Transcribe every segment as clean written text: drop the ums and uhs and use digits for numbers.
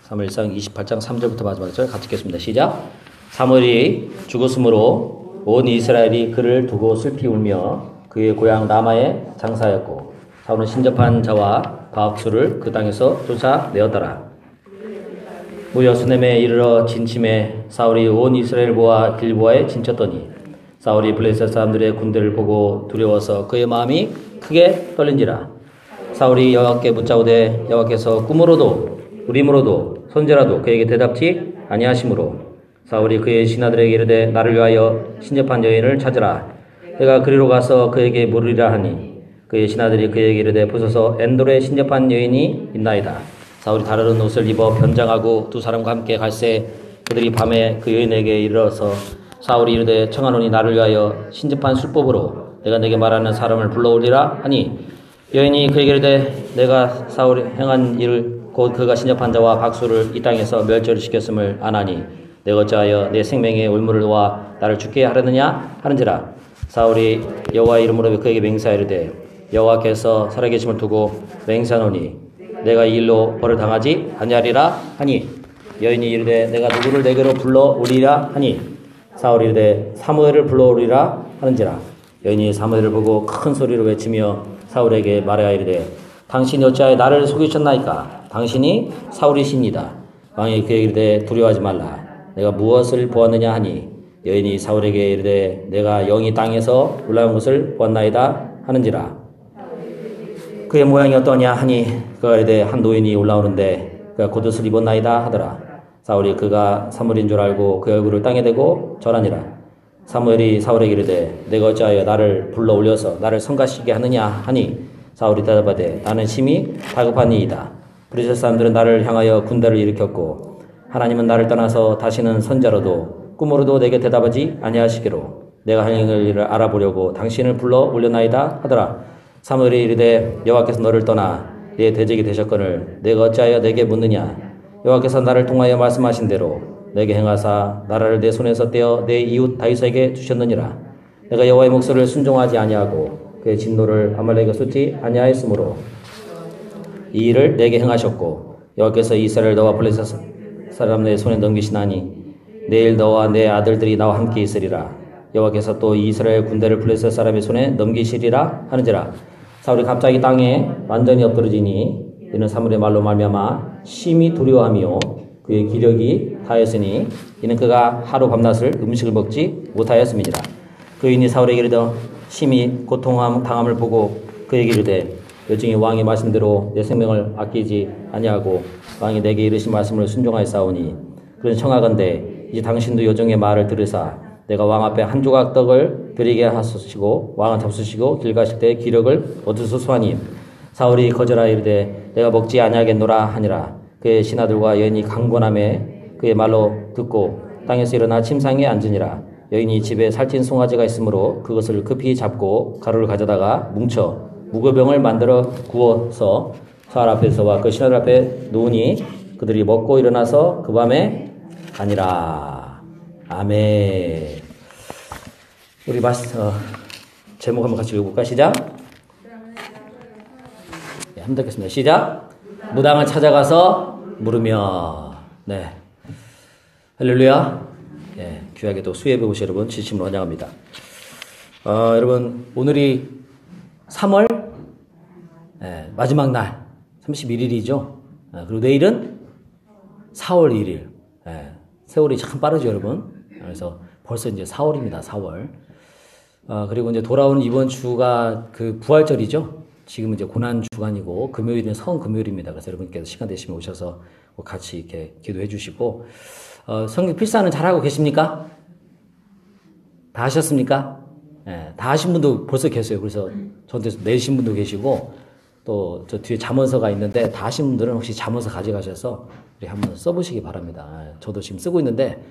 사무엘상 28장 3절부터 마지막 절 같이 읽겠습니다. 시작. 사무엘이 죽었으므로 온 이스라엘이 그를 두고 슬피 울며 그의 고향 라마에 장사하였고 사울은 신접한 자와 바악수를 그 땅에서 쫓아내었더라. 무려 수넴에 이르러 진침에 사울이 온 이스라엘 모아 길보아에 진쳤더니 사울이 블레셋 사람들의 군대를 보고 두려워서 그의 마음이 크게 떨린지라. 사울이 여호와께 묻자오되 여호와께서 꿈으로도 우림으로도 손재라도 그에게 대답지 아니하시므로 사울이 그의 신하들에게 이르되 나를 위하여 신접한 여인을 찾으라. 내가 그리로 가서 그에게 물으리라 하니 그의 신하들이 그에게 이르되 보소서 엔돌에 신접한 여인이 있나이다. 사울이 다른 옷을 입어 변장하고 두 사람과 함께 갈새 그들이 밤에 그 여인에게 이르러서 사울이 이르되 청하노니 나를 위하여 신접한 술법으로 내가 내게 말하는 사람을 불러오리라 하니 여인이 그에게 이르되 내가 사울이 행한 일을 곧 그가 신접한 자와 박수를 이 땅에서 멸절을 시켰음을 아나니 내가 어찌하여 내 생명의 올무를 놓아 나를 죽게 하려느냐 하는지라. 사울이 여호와의 이름으로 그에게 맹세하이르되 여호와께서 살아계심을 두고 맹세하노니 내가 이 일로 벌을 당하지 아니하리라 하니 여인이 이르되 내가 누구를 내게로 불러오리라 하니 사울이 이르되 사무엘을 불러오리라 하는지라. 여인이 사무엘을 보고 큰 소리로 외치며 사울에게 말하이르되 당신이 어찌하여 나를 속이셨나이까. 당신이 사울이십니다. 왕이 그에게 이르되 두려워하지 말라. 내가 무엇을 보았느냐 하니 여인이 사울에게 이르되 내가 영이 땅에서 올라온 것을 보았나이다 하는지라. 그의 모양이 어떠냐 하니 그가 이르되 한 노인이 올라오는데 그가 겉옷을 입었나이다 하더라. 사울이 그가 사무엘인 줄 알고 그 얼굴을 땅에 대고 절하니라. 사무엘이 사울에게 이르되 내가 어찌하여 나를 불러 올려서 나를 성가시게 하느냐 하니 사울이 대답하되 나는 심히 다급한 이이다. 블레셋 사람들은 나를 향하여 군대를 일으켰고 하나님은 나를 떠나서 다시는 선자로도 꿈으로도 내게 대답하지 아니하시기로 내가 할 일을 알아보려고 당신을 불러 올려나이다 하더라. 사무엘이 이르되 여호와께서 너를 떠나 내 대적이 되셨거늘 내가 어찌하여 내게 묻느냐. 여호와께서 나를 통하여 말씀하신 대로 내게 행하사 나라를 내 손에서 떼어 내 이웃 다윗에게 주셨느니라. 내가 여호와의 목소리를 순종하지 아니하고 그의 진노를 아말렉에게 쏟지 아니하였으므로 이 일을 내게 행하셨고 여호와께서 이스라엘 너와 블레셋 사람들의 손에 넘기시나니 내일 너와 내 아들들이 나와 함께 있으리라. 여호와께서 또 이스라엘 군대를 블레셋 사람의 손에 넘기시리라 하는지라. 사울이 갑자기 땅에 완전히 엎드러지니 이는 사무엘의 말로 말미암아 심히 두려워하며 그의 기력이 다하였으니 이는 그가 하루 밤낮을 음식을 먹지 못하였음이니라. 그 인이 사울에게 이르되 심히 고통당함을 보고 그에게 이르되 여정이 왕의 말씀대로 내 생명을 아끼지 아니하고 왕이 내게 이르신 말씀을 순종하였사오니 그는 청하건대 이제 당신도 여정의 말을 들으사 내가 왕 앞에 한 조각 떡을 드리게 하소시고 왕은 잡수시고 길 가실 때 기력을 얻으소서 하니 사울이 거절하여 이르되 내가 먹지 아니하겠노라 하니라. 그의 신하들과 여인이 강권함에 그의 말로 듣고 땅에서 일어나 침상에 앉으니라. 여인이 집에 살찐 송아지가 있으므로 그것을 급히 잡고 가루를 가져다가 뭉쳐 무교병을 만들어 구워서 사울 앞에서와 그 신하들 앞에 놓으니 그들이 먹고 일어나서 그 밤에 가니라. 아멘. 우리 제목 한번 같이 읽어볼까? 시작. 네, 한번 듣겠습니다. 시작. 무당을 찾아가서 물으며. 네. 할렐루야. 네, 귀하게도 수혜배 오신 여러분 진심으로 환영합니다. 여러분 오늘이 3월 마지막 날 31일이죠. 그리고 내일은 4월 1일. 세월이 참 빠르죠, 여러분. 그래서 벌써 이제 4월입니다. 4월. 그리고 이제 돌아오는 이번 주가 그 부활절이죠. 지금은 이제 고난 주간이고 금요일은 성 금요일입니다. 그래서 여러분께서 시간 되시면 오셔서 같이 이렇게 기도해 주시고 성경 필사는 잘하고 계십니까? 다 하셨습니까? 다 하신 분도 벌써 계세요. 그래서 저한테 내신 분도 계시고 또 저 뒤에 잠언서가 있는데 다 하신 분들은 혹시 잠언서 가져가셔서 한번 써보시기 바랍니다. 저도 지금 쓰고 있는데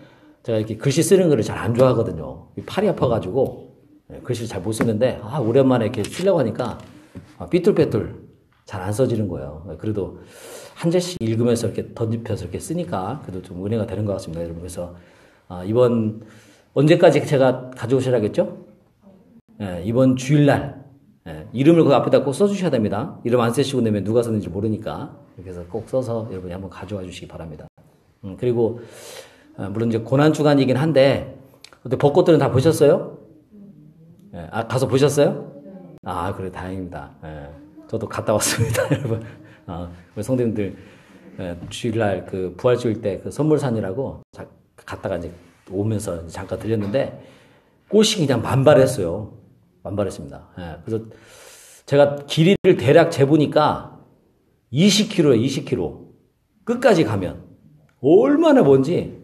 제가 이렇게 글씨 쓰는 거를 잘 안 좋아하거든요. 팔이 아파가지고 글씨를 잘 못 쓰는데 오랜만에 이렇게 쓰려고 하니까 삐뚤빼뚤 잘 안 써지는 거예요. 그래도 한 절씩 읽으면서 이렇게 덧입혀서 이렇게 쓰니까 그래도 좀 은혜가 되는 것 같습니다, 여러분. 그래서 이번 언제까지 제가 가져오셔야겠죠? 이번 주일날 이름을 그 앞에다 꼭 써주셔야 됩니다. 이름 안 쓰시고 내면 누가 썼는지 모르니까. 이렇게 해서 꼭 써서 여러분이 한번 가져와 주시기 바랍니다. 그리고 물론 이제 고난주간이긴 한데 근데 벚꽃들은 다 보셨어요? 예, 가서 보셨어요? 아, 그래 다행입니다. 예, 저도 갔다 왔습니다, 여러분. 우리 성도님들 주일날 그 부활 주일 때 그 선물산이라고 갔다가 이제 오면서 잠깐 들렸는데 꽃이 그냥 만발했어요. 만발했습니다. 예, 그래서 제가 길이를 대략 재보니까 20km에 20km 끝까지 가면 얼마나 먼지.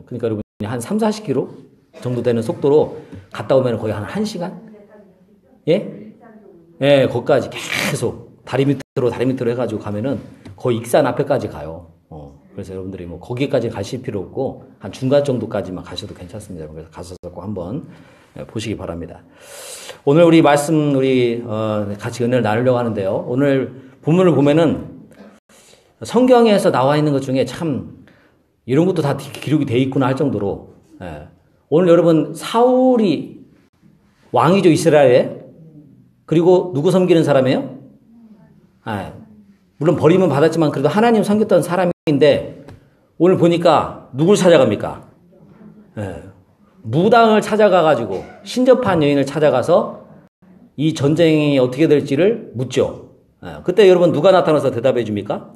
그러니까 여러분 한 3, 40km 정도 되는 속도로 갔다 오면 거의 한 1시간? 예? 예, 거기까지 계속 다리 밑으로 해가지고 가면은 거의 익산 앞에까지 가요. 그래서 여러분들이 뭐 거기까지 가실 필요 없고 한 중간 정도까지만 가셔도 괜찮습니다. 그래서 가셔서 꼭 한번 보시기 바랍니다. 오늘 우리 말씀 같이 은혜를 나누려고 하는데요. 오늘 본문을 보면은 성경에서 나와 있는 것 중에 참 이런 것도 다 기록이 돼 있구나 할 정도로 오늘 여러분 사울이 왕이죠, 이스라엘에. 그리고 누구 섬기는 사람이에요? 물론 버림은 받았지만 그래도 하나님 섬겼던 사람인데 오늘 보니까 누굴 찾아갑니까? 무당을 찾아가가지고 신접한 여인을 찾아가서 이 전쟁이 어떻게 될지를 묻죠. 그때 여러분 누가 나타나서 대답해 줍니까?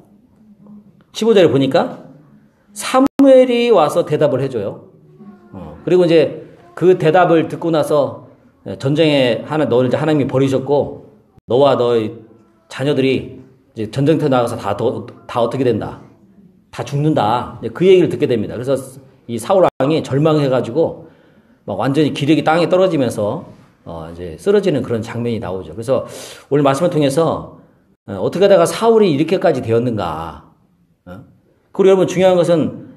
15절에 보니까 사무엘이 와서 대답을 해줘요. 그리고 이제 그 대답을 듣고 나서 전쟁에 너를 이제 하나님이 버리셨고 너와 너의 자녀들이 이제 전쟁터 나가서 다 어떻게 된다. 다 죽는다. 그 얘기를 듣게 됩니다. 그래서 이 사울 왕이 절망해가지고 막 완전히 기력이 땅에 떨어지면서 이제 쓰러지는 그런 장면이 나오죠. 그래서 오늘 말씀을 통해서 어떻게 하다가 사울이 이렇게까지 되었는가. 그리고 여러분 중요한 것은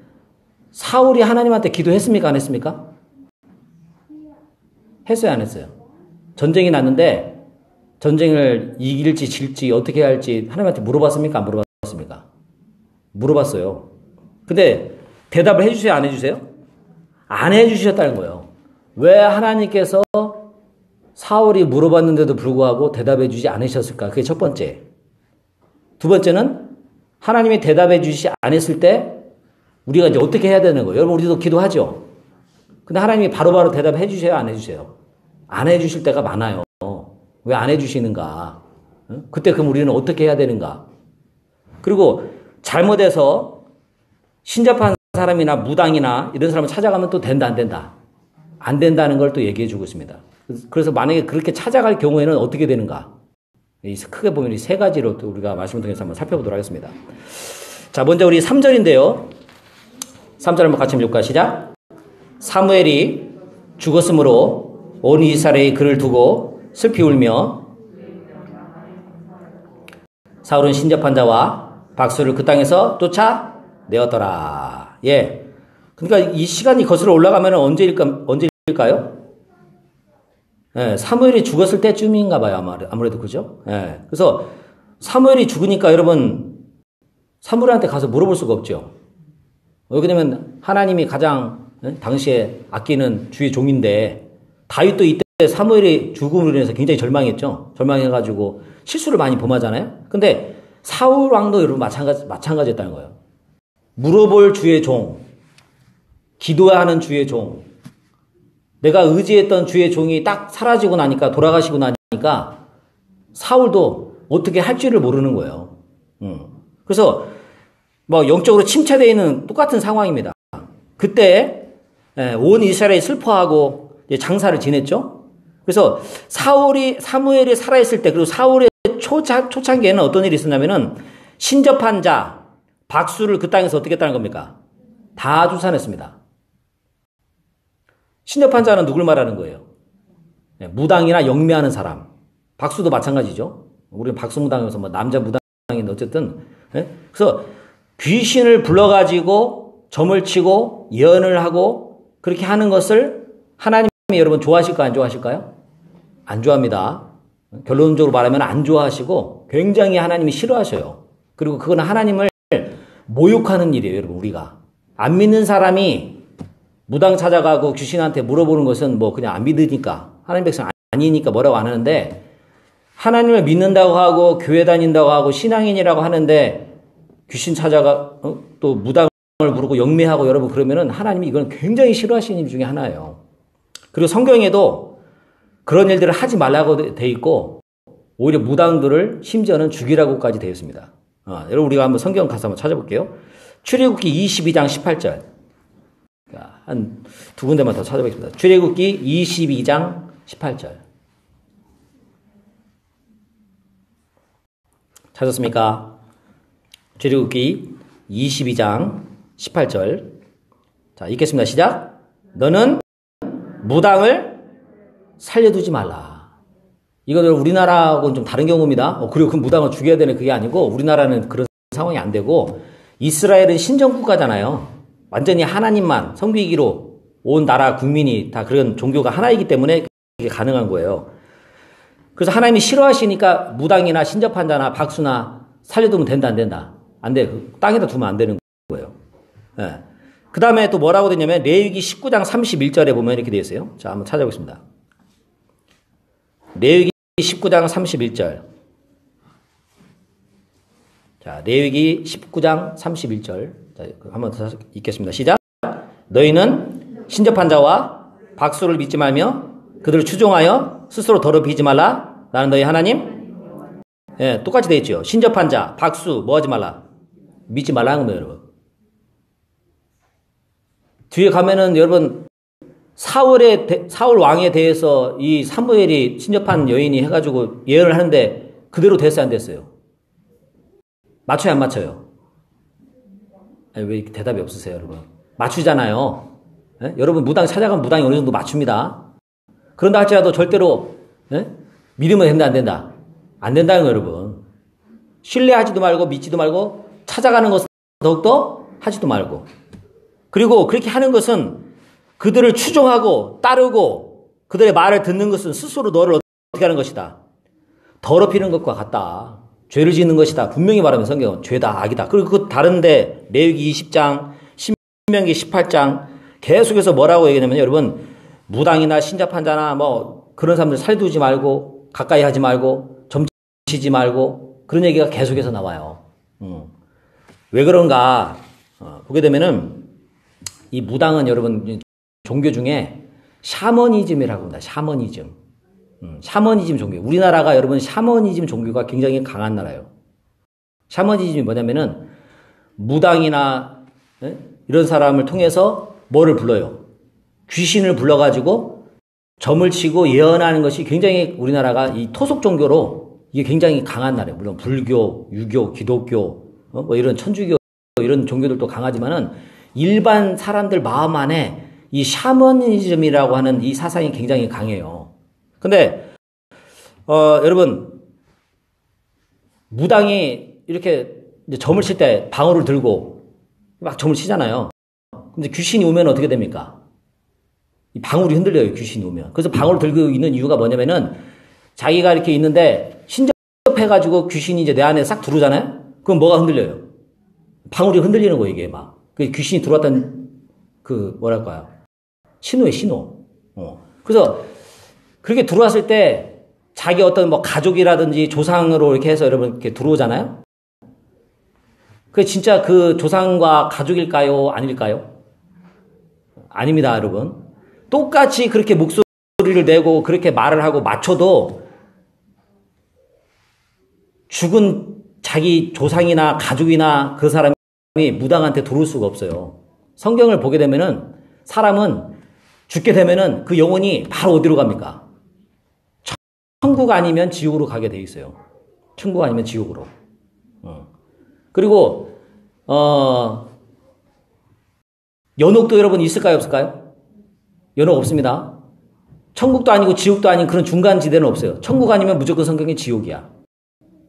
사울이 하나님한테 기도했습니까? 안 했습니까? 했어요? 안 했어요? 전쟁이 났는데 전쟁을 이길지 질지 어떻게 해야 할지 하나님한테 물어봤습니까? 안 물어봤습니까? 물어봤어요. 근데 대답을 해주세요? 안 해주세요? 안 해주셨다는 거예요. 왜 하나님께서 사울이 물어봤는데도 불구하고 대답해 주지 않으셨을까? 그게 첫 번째. 두 번째는 하나님이 대답해 주시지 않았을 때 우리가 이제 어떻게 해야 되는 거예요? 여러분 우리도 기도하죠? 근데 하나님이 바로바로 대답해 주세요? 안 해주세요? 안 해주실 때가 많아요. 왜 안 해주시는가? 그때 그럼 우리는 어떻게 해야 되는가? 그리고 잘못해서 신접한 사람이나 무당이나 이런 사람을 찾아가면 또 된다, 안 된다? 안 된다는 걸 또 얘기해 주고 있습니다. 그래서 만약에 그렇게 찾아갈 경우에는 어떻게 되는가? 크게 보면 이 세 가지로 또 우리가 말씀을 통해서 한번 살펴보도록 하겠습니다. 자, 먼저 우리 3절인데요. 3절 한번 같이 읽을까요? 시작. 사무엘이 죽었으므로 온 이스라엘이 그를 두고 슬피 울며 사울은 신접한 자와 박수를 그 땅에서 쫓아내었더라. 예. 그러니까 이 시간이 거슬러 올라가면 언제일까요? 예, 사무엘이 죽었을 때쯤인가 봐요. 아무래도 그죠? 예. 그래서 사무엘이 죽으니까 여러분 사무엘한테 가서 물어볼 수가 없죠. 왜냐면 하나님이 가장 당시에 아끼는 주의 종인데 다윗도 이때 사무엘의 죽음으로 인해서 굉장히 절망했죠. 절망해가지고 실수를 많이 범하잖아요. 근데 사울 왕도 여러분 마찬가지였다는 거예요. 물어볼 주의 종, 기도하는 주의 종, 내가 의지했던 주의 종이 딱 사라지고 나니까 돌아가시고 나니까 사울도 어떻게 할 줄을 모르는 거예요. 그래서 뭐 영적으로 침체되어 있는 똑같은 상황입니다. 그때 온 이스라엘이 슬퍼하고 장사를 지냈죠. 그래서 사무엘이 살아있을 때, 그리고 사울의 초창기에는 어떤 일이 있었냐면은 신접한 자 박수를 그 땅에서 어떻게 했다는 겁니까? 다 쫓아냈습니다. 신접한 자는 누굴 말하는 거예요? 무당이나 영매하는 사람. 박수도 마찬가지죠. 우리는 박수무당에서 뭐 남자 무당인데 어쨌든. 그래서 귀신을 불러가지고 점을 치고 예언을 하고 그렇게 하는 것을 하나님이 여러분 좋아하실까요? 안 좋아하실까요? 안 좋아합니다. 결론적으로 말하면 안 좋아하시고 굉장히 하나님이 싫어하셔요. 그리고 그건 하나님을 모욕하는 일이에요, 여러분. 우리가 안 믿는 사람이 무당 찾아가고 귀신한테 물어보는 것은 뭐 그냥 안 믿으니까 하나님 백성 아니니까 뭐라고 안 하는데 하나님을 믿는다고 하고 교회 다닌다고 하고 신앙인이라고 하는데 귀신 찾아가 또 무당을 부르고 영매하고 여러분 그러면은 하나님이 이건 굉장히 싫어하시는 일 중에 하나예요. 그리고 성경에도 그런 일들을 하지 말라고 돼 있고 오히려 무당들을 심지어는 죽이라고까지 되어 있습니다. 여러분 우리가 한번 성경 가서 한번 찾아볼게요. 출애굽기 22장 18절. 한 두 군데만 더 찾아보겠습니다. 출애굽기 22장 18절. 찾았습니까? 출애굽기 22장 18절. 자, 읽겠습니다. 시작. 너는 무당을 살려두지 말라. 이거는 우리나라하고는 좀 다른 경우입니다. 그리고 그 무당을 죽여야 되는 그게 아니고 우리나라는 그런 상황이 안 되고 이스라엘은 신정국가잖아요. 완전히 하나님만 섬기기로 온 나라 국민이 다 그런 종교가 하나이기 때문에 그게 가능한 거예요. 그래서 하나님이 싫어하시니까 무당이나 신접한 자나 박수나 살려두면 된다 안 된다? 안 돼. 땅에다 두면 안 되는 거예요. 네. 그 다음에 또 뭐라고 되냐면 레위기 19장 31절에 보면 이렇게 되어 있어요. 자, 한번 찾아보겠습니다. 레위기 19장 31절. 자, 레위기 19장 31절. 자, 한번 더 읽겠습니다. 시작. 너희는 신접한 자와 박수를 믿지 말며 그들을 추종하여 스스로 더럽히지 말라. 나는 너희 하나님. 예, 똑같이 되어 있죠. 신접한 자, 박수 뭐 하지 말라. 믿지 말라는 거예요, 여러분. 뒤에 가면은 여러분 사울 왕에 대해서 이 사무엘이 신접한 여인이 해가지고 예언을 하는데 그대로 됐어요, 안 됐어요? 맞춰요, 안 맞춰요? 아니, 왜 대답이 없으세요, 여러분? 맞추잖아요. 예? 여러분 무당 찾아가면 무당이 어느 정도 맞춥니다. 그런다 할지라도 절대로 예? 믿으면 된다 안 된다? 안 된다는 거예요, 여러분. 신뢰하지도 말고 믿지도 말고 찾아가는 것은 더욱더 하지도 말고. 그리고 그렇게 하는 것은 그들을 추종하고 따르고 그들의 말을 듣는 것은 스스로 너를 어떻게 하는 것이다. 더럽히는 것과 같다. 죄를 짓는 것이다. 분명히 말하면 성경은 죄다, 악이다. 그리고 그 다른데 레위기 20장, 신명기 18장 계속해서 뭐라고 얘기하냐면 여러분 무당이나 신접한 자나 뭐 그런 사람들 살두지 말고 가까이 하지 말고 점치지 말고 그런 얘기가 계속해서 나와요. 왜 그런가 보게 되면은 이 무당은 여러분 종교 중에 샤머니즘이라고 합니다. 샤머니즘. 샤머니즘 종교. 우리나라가 여러분 샤머니즘 종교가 굉장히 강한 나라예요. 샤머니즘이 뭐냐면은 무당이나 이런 사람을 통해서 뭐를 불러요? 귀신을 불러가지고 점을 치고 예언하는 것이 굉장히 우리나라가 이 토속 종교로 이게 굉장히 강한 나라예요. 물론 불교, 유교, 기독교, 뭐 이런 천주교 이런 종교들도 강하지만은 일반 사람들 마음 안에 이 샤머니즘이라고 하는 이 사상이 굉장히 강해요. 근데 여러분 무당이 이렇게 이제 점을 칠 때 방울을 들고 막 점을 치잖아요. 근데 귀신이 오면 어떻게 됩니까? 이 방울이 흔들려요, 귀신이 오면. 그래서 방울을 들고 있는 이유가 뭐냐면은 자기가 이렇게 있는데 신접해가지고 귀신이 이제 내 안에 싹 들어오잖아요? 그럼 뭐가 흔들려요? 방울이 흔들리는 거예요, 이게 막. 그 귀신이 들어왔던 그 뭐랄까요? 신호예요, 신호. 그래서 그렇게 들어왔을 때 자기 어떤 뭐 가족이라든지 조상으로 이렇게 해서 여러분 이렇게 들어오잖아요? 그 진짜 그 조상과 가족일까요? 아닐까요? 아닙니다, 여러분. 똑같이 그렇게 목소리를 내고 그렇게 말을 하고 맞춰도 죽은 자기 조상이나 가족이나 그 사람이 무당한테 들어올 수가 없어요. 성경을 보게 되면은 사람은 죽게 되면은 그 영혼이 바로 어디로 갑니까? 천국 아니면 지옥으로 가게 돼 있어요. 천국 아니면 지옥으로. 그리고 연옥도 여러분 있을까요, 없을까요? 연옥 없습니다. 천국도 아니고 지옥도 아닌 그런 중간 지대는 없어요. 천국 아니면 무조건 성경이 지옥이야.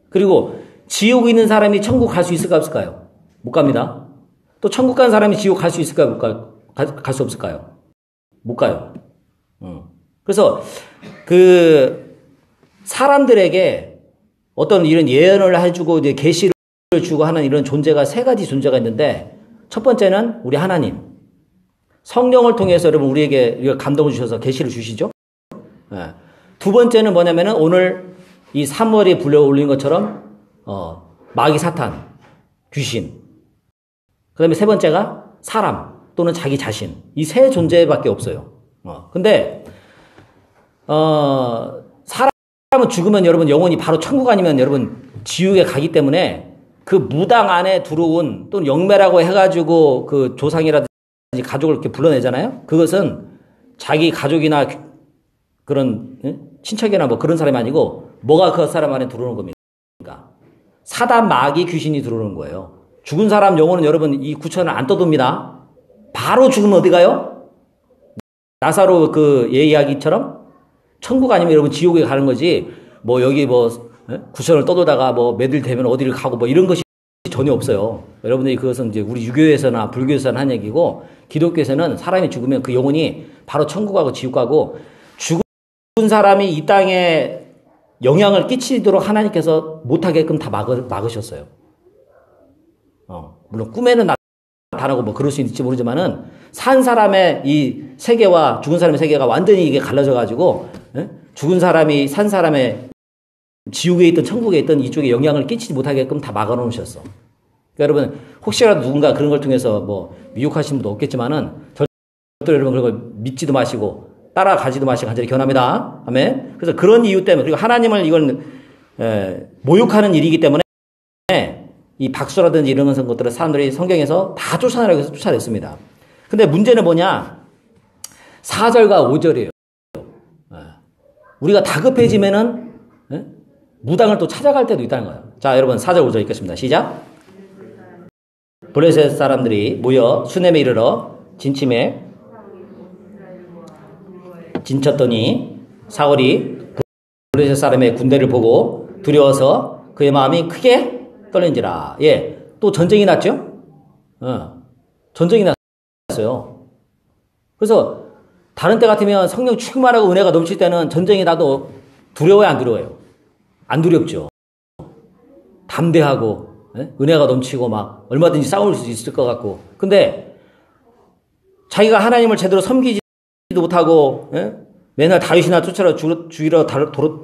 그리고 지옥에 있는 사람이 천국 갈 수 있을까요, 없을까요? 못 갑니다. 또 천국 간 사람이 지옥 갈 수 있을까요, 못 갈 수 없을까요? 못 가요. 그래서 그 사람들에게 어떤 이런 예언을 해주고 이제 계시를 주고 하는 이런 존재가 세 가지 존재가 있는데 첫 번째는 우리 하나님. 성령을 통해서 여러분 우리에게 감동을 주셔서 계시를 주시죠. 네. 두 번째는 뭐냐면은 오늘 이 사무엘이 불러 올린 것처럼 마귀 사탄, 귀신. 그다음에 세 번째가 사람 또는 자기 자신. 이 세 존재밖에 없어요. 근데 사람은 죽으면 여러분 영혼이 바로 천국 아니면 여러분 지옥에 가기 때문에 그 무당 안에 들어온 또는 영매라고 해가지고 그 조상이라든지 가족을 이렇게 불러내잖아요. 그것은 자기 가족이나 그런 친척이나 뭐 그런 사람이 아니고 뭐가 그 사람 안에 들어오는 겁니까? 사단, 마귀, 귀신이 들어오는 거예요. 죽은 사람 영혼은 여러분 이 구천을 안 떠돕니다. 바로 죽으면 어디 가요? 나사로 그 이야기처럼 천국 아니면 여러분 지옥에 가는 거지. 뭐 여기 뭐 구천을 떠돌다가 뭐 매들 되면 어디를 가고 뭐 이런 것이 전혀 없어요. 여러분들이 그것은 이제 우리 유교에서나 불교에서는 한 얘기고 기독교에서는 사람이 죽으면 그 영혼이 바로 천국 가고 지옥 가고 죽은 사람이 이 땅에 영향을 끼치도록 하나님께서 못하게끔 다 막으셨어요. 물론 꿈에는 나타나고 뭐 그럴 수 있을지 모르지만은 산 사람의 이 세계와 죽은 사람의 세계가 완전히 이게 갈라져 가지고 죽은 사람이 산 사람의 지옥에 있던 천국에 있던 이쪽에 영향을 끼치지 못하게끔 다 막아 놓으셨어. 그러니까 여러분 혹시라도 누군가 그런 걸 통해서 뭐 미혹하신 분도 없겠지만은 절대 여러분 그런 걸 믿지도 마시고 따라가지도 마시고 간절히 권합니다. 아멘. 그래서 그런 이유 때문에 그리고 하나님을 이걸 모욕하는 일이기 때문에 이 박수라든지 이런 것들을 사람들이 성경에서 다 쫓아내라고 해서 쫓아냈습니다. 근데 문제는 뭐냐? 4절과 5절이에요. 우리가 다급해지면은 무당을 또 찾아갈 때도 있다는 거예요. 자, 여러분 4절 5절 읽겠습니다. 시작. 블레셋 사람들이 모여 수넴에 이르러 진침에 진쳤더니 사울이 블레셋 사람의 군대를 보고 두려워서 그의 마음이 크게 떨린지라. 예, 또 전쟁이 났죠? 전쟁이 났어요. 그래서 다른 때 같으면 성령 충만하고 은혜가 넘칠 때는 전쟁이 나도 두려워요, 안 두려워요? 안 두렵죠. 담대하고 은혜가 넘치고 막 얼마든지 싸울 수 있을 것 같고. 근데 자기가 하나님을 제대로 섬기지도 못하고 맨날 다윗이나 주위로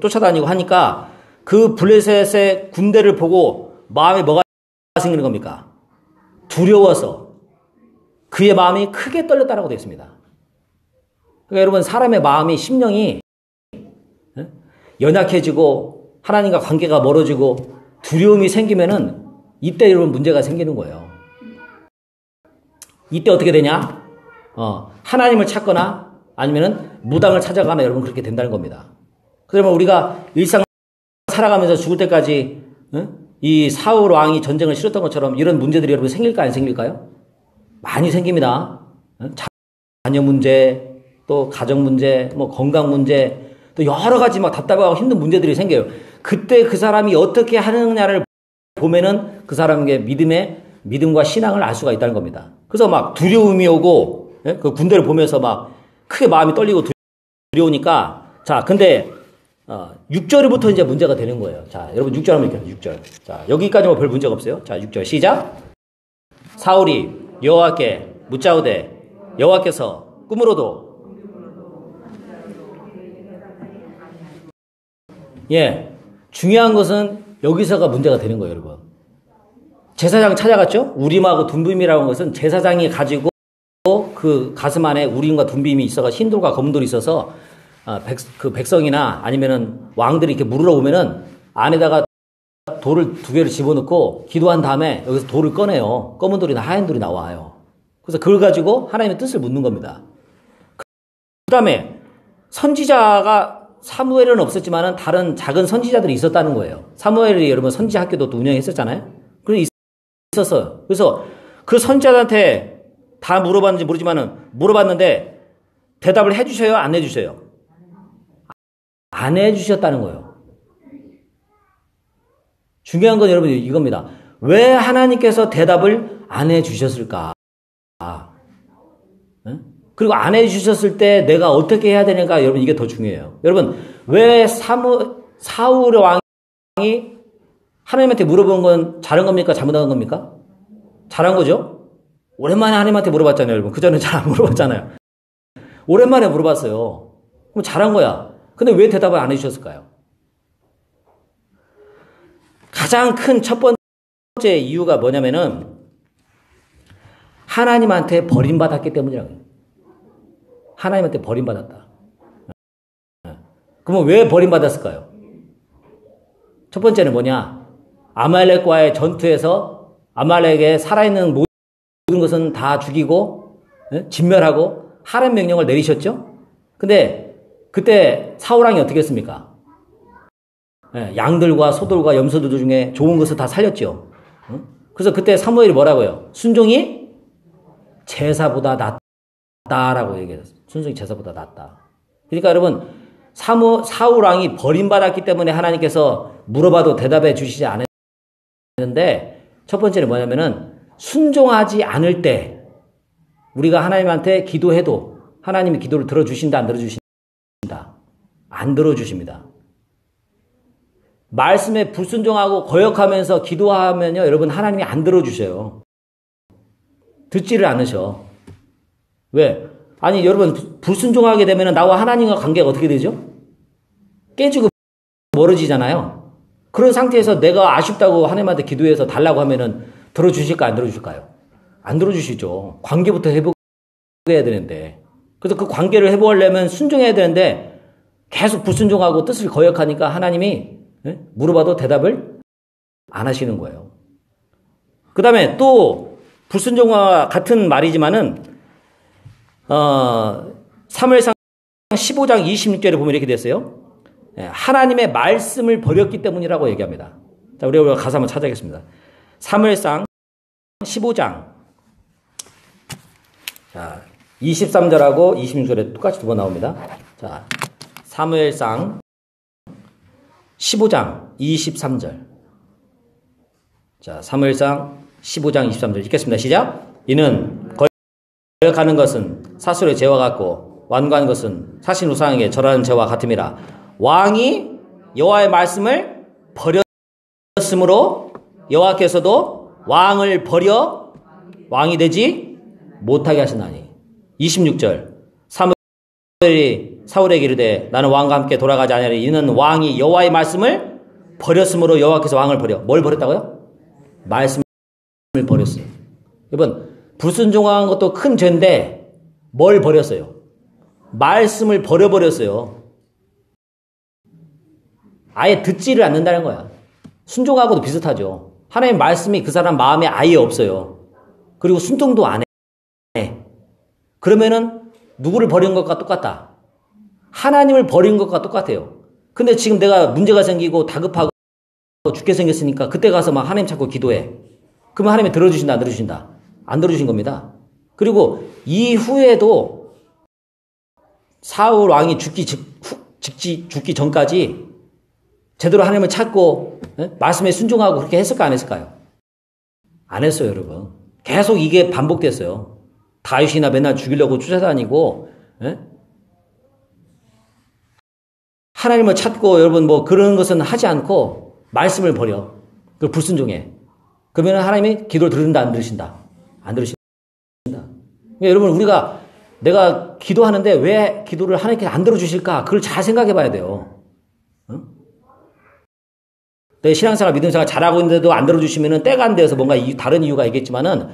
쫓아다니고 하니까 그 블레셋의 군대를 보고 마음에 뭐가 생기는 겁니까? 두려워서 그의 마음이 크게 떨렸다라고 되어 있습니다. 그러니까 여러분 사람의 마음이 심령이 연약해지고 하나님과 관계가 멀어지고 두려움이 생기면은 이때 여러분 문제가 생기는 거예요. 이때 어떻게 되냐? 하나님을 찾거나 아니면은 무당을 찾아가나 여러분 그렇게 된다는 겁니다. 그러면 우리가 일상 살아가면서 죽을 때까지 이 사울 왕이 전쟁을 치렀던 것처럼 이런 문제들이 여러분 생길까 안 생길까요? 많이 생깁니다. 자녀 문제, 또 가정 문제, 뭐 건강 문제, 또 여러 가지 막 답답하고 힘든 문제들이 생겨요. 그때 그 사람이 어떻게 하느냐를 보면은 그 사람에게 믿음과 신앙을 알 수가 있다는 겁니다. 그래서 막 두려움이 오고 그 군대를 보면서 막 크게 마음이 떨리고 두려우니까 자, 근데 6절부터 이제 문제가 되는 거예요. 자, 여러분 6절 한번 읽게요. 6절. 자, 여기까지만 별 문제가 없어요. 자, 6절 시작. 사울이 여호와께 묻자오되 여호와께서 꿈으로도 중요한 것은 여기서가 문제가 되는 거예요, 여러분. 제사장 찾아갔죠? 우림하고 둠빔이라고 하는 것은 제사장이 가지고 그 가슴 안에 우림과 둠빔이 있어가 흰돌과 검돌이 있어서 그 백성이나 아니면은 왕들이 이렇게 물으러 오면은 안에다가 돌을 2개를 집어넣고 기도한 다음에 여기서 돌을 꺼내요. 검은 돌이나 하얀 돌이 나와요. 그래서 그걸 가지고 하나님의 뜻을 묻는 겁니다. 그 다음에 선지자가 사무엘은 없었지만은 다른 작은 선지자들이 있었다는 거예요. 사무엘이 여러분 선지 학교도 또 운영했었잖아요. 그래서 있었어요. 그래서 그 선지자한테 다 물어봤는지 모르지만은 물어봤는데 대답을 해주셔요? 안 해주셔요? 안 해주셨다는 거예요. 중요한 건 여러분 이겁니다. 왜 하나님께서 대답을 안 해주셨을까? 그리고 안 해주셨을 때 내가 어떻게 해야 되는가? 여러분 이게 더 중요해요. 여러분 왜 사울 왕이 하나님한테 물어본 건 잘한 겁니까? 잘못한 겁니까? 잘한 거죠? 오랜만에 하나님한테 물어봤잖아요. 여러분 그전에 잘 안 물어봤잖아요. 오랜만에 물어봤어요. 그럼 잘한 거야. 근데 왜 대답을 안 해주셨을까요? 가장 큰 첫 번째 이유가 뭐냐면은 하나님한테 버림받았기 때문이라고요. 하나님한테 버림받았다. 그러면 왜 버림받았을까요? 첫 번째는 뭐냐? 아말렉과의 전투에서 아말렉에 살아있는 모든 것은 다 죽이고 진멸하고 하라는 명령을 내리셨죠? 근데 그때 사울왕이 어떻게 했습니까? 양들과 소들과 염소들 중에 좋은 것을 다 살렸죠. 그래서 그때 사무엘이 뭐라고요? 순종이 제사보다 낫다라고 얘기했어요. 순종이 제사보다 낫다. 그러니까 여러분 사울왕이 버림받았기 때문에 하나님께서 물어봐도 대답해 주시지 않았는데 첫 번째는 뭐냐면은 순종하지 않을 때 우리가 하나님한테 기도해도 하나님이 기도를 들어주신다 안 들어주신다? 안 들어주십니다. 말씀에 불순종하고 거역하면서 기도하면요 여러분 하나님이 안 들어주셔요. 듣지를 않으셔. 왜? 아니 여러분 불순종하게 되면 나와 하나님과 관계가 어떻게 되죠? 깨지고 멀어지잖아요. 그런 상태에서 내가 아쉽다고 하나님한테 기도해서 달라고 하면은 들어주실까 안 들어주실까요? 안 들어주시죠. 관계부터 회복해야 되는데. 그래서 그 관계를 회복하려면 순종해야 되는데 계속 불순종하고 뜻을 거역하니까 하나님이 물어봐도 대답을 안 하시는 거예요. 그 다음에 또 불순종과 같은 말이지만은 사무엘상 15장 26절에 보면 이렇게 됐어요. 하나님의 말씀을 버렸기 때문이라고 얘기합니다. 자, 우리가 가사 한번 찾아보겠습니다. 사무엘상 15장 자, 23절하고 26절에 똑같이 두 번 나옵니다. 자, 사무엘상 15장 23절. 자, 사무엘상 15장 23절 읽겠습니다. 시작. 이는 거역하는 것은 사술의 죄와 같고 완고한 것은 사신 우상에게 절하는 죄와 같음이라. 왕이 여호와의 말씀을 버렸으므로 여호와께서도 왕을 버려 왕이 되지 못하게 하시나니. 26절. 사무엘이 사울에게 이르되 나는 왕과 함께 돌아가지 아니하리. 이는 왕이 여호와의 말씀을 버렸으므로 여호와께서 왕을 버려. 뭘 버렸다고요? 말씀을 버렸어요. 여러분 불순종한 것도 큰 죄인데 뭘 버렸어요? 말씀을 버려버렸어요. 아예 듣지를 않는다는 거야. 순종하고도 비슷하죠. 하나님의 말씀이 그 사람 마음에 아예 없어요. 그리고 순종도 안 해. 그러면은 누구를 버린 것과 똑같다. 하나님을 버린 것과 똑같아요. 근데 지금 내가 문제가 생기고 다급하고 죽게 생겼으니까 그때 가서 막 하나님 찾고 기도해. 그러면 하나님이 들어주신다 안 들어주신다? 안 들어주신 겁니다. 그리고 이후에도 사울 왕이 죽기 전까지 제대로 하나님을 찾고 말씀에 순종하고 그렇게 했을까 안 했을까요? 안 했어요, 여러분. 계속 이게 반복됐어요. 다윗이나 맨날 죽이려고 쫓아다니고 하나님을 찾고 여러분 뭐 그런 것은 하지 않고 말씀을 버려. 그걸 불순종해. 그러면 하나님이 기도를 들은다 안 들으신다? 안 들으신다. 그러니까 여러분 내가 기도하는데 왜 기도를 하나님께 안 들어주실까? 그걸 잘 생각해 봐야 돼요. 내 신앙생활, 믿음생활 잘하고 있는데도 안 들어주시면은 때가 안 돼서 뭔가 다른 이유가 있겠지만은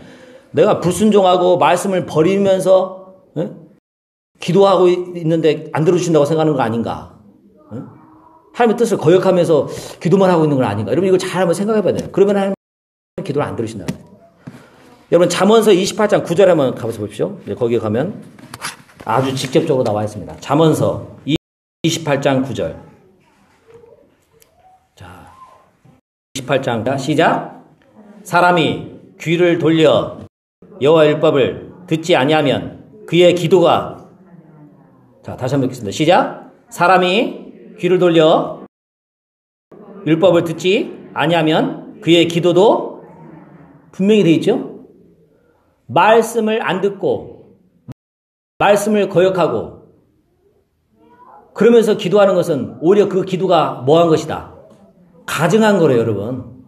내가 불순종하고 말씀을 버리면서 기도하고 있는데 안 들어주신다고 생각하는 거 아닌가? 하나님의 뜻을 거역하면서 기도만 하고 있는 건 아닌가? 여러분 이거 잘 한번 생각해 봐야 돼요. 그러면 하나님 기도를 안 들으신다. 여러분 잠언서 28장 9절에 한번 가보셔 보십시오. 거기에 가면 아주 직접적으로 나와 있습니다. 잠언서 28장 9절. 자, 28장 시작. 사람이 귀를 돌려 여호와 율법을 듣지 아니하면 그의 기도가 자 다시 한번 읽겠습니다. 시작. 사람이 귀를 돌려 율법을 듣지 아니하면 그의 기도도 분명히 되어 있죠. 말씀을 안 듣고 말씀을 거역하고 그러면서 기도하는 것은 오히려 그 기도가 뭐한 것이다? 가증한 거래요, 여러분.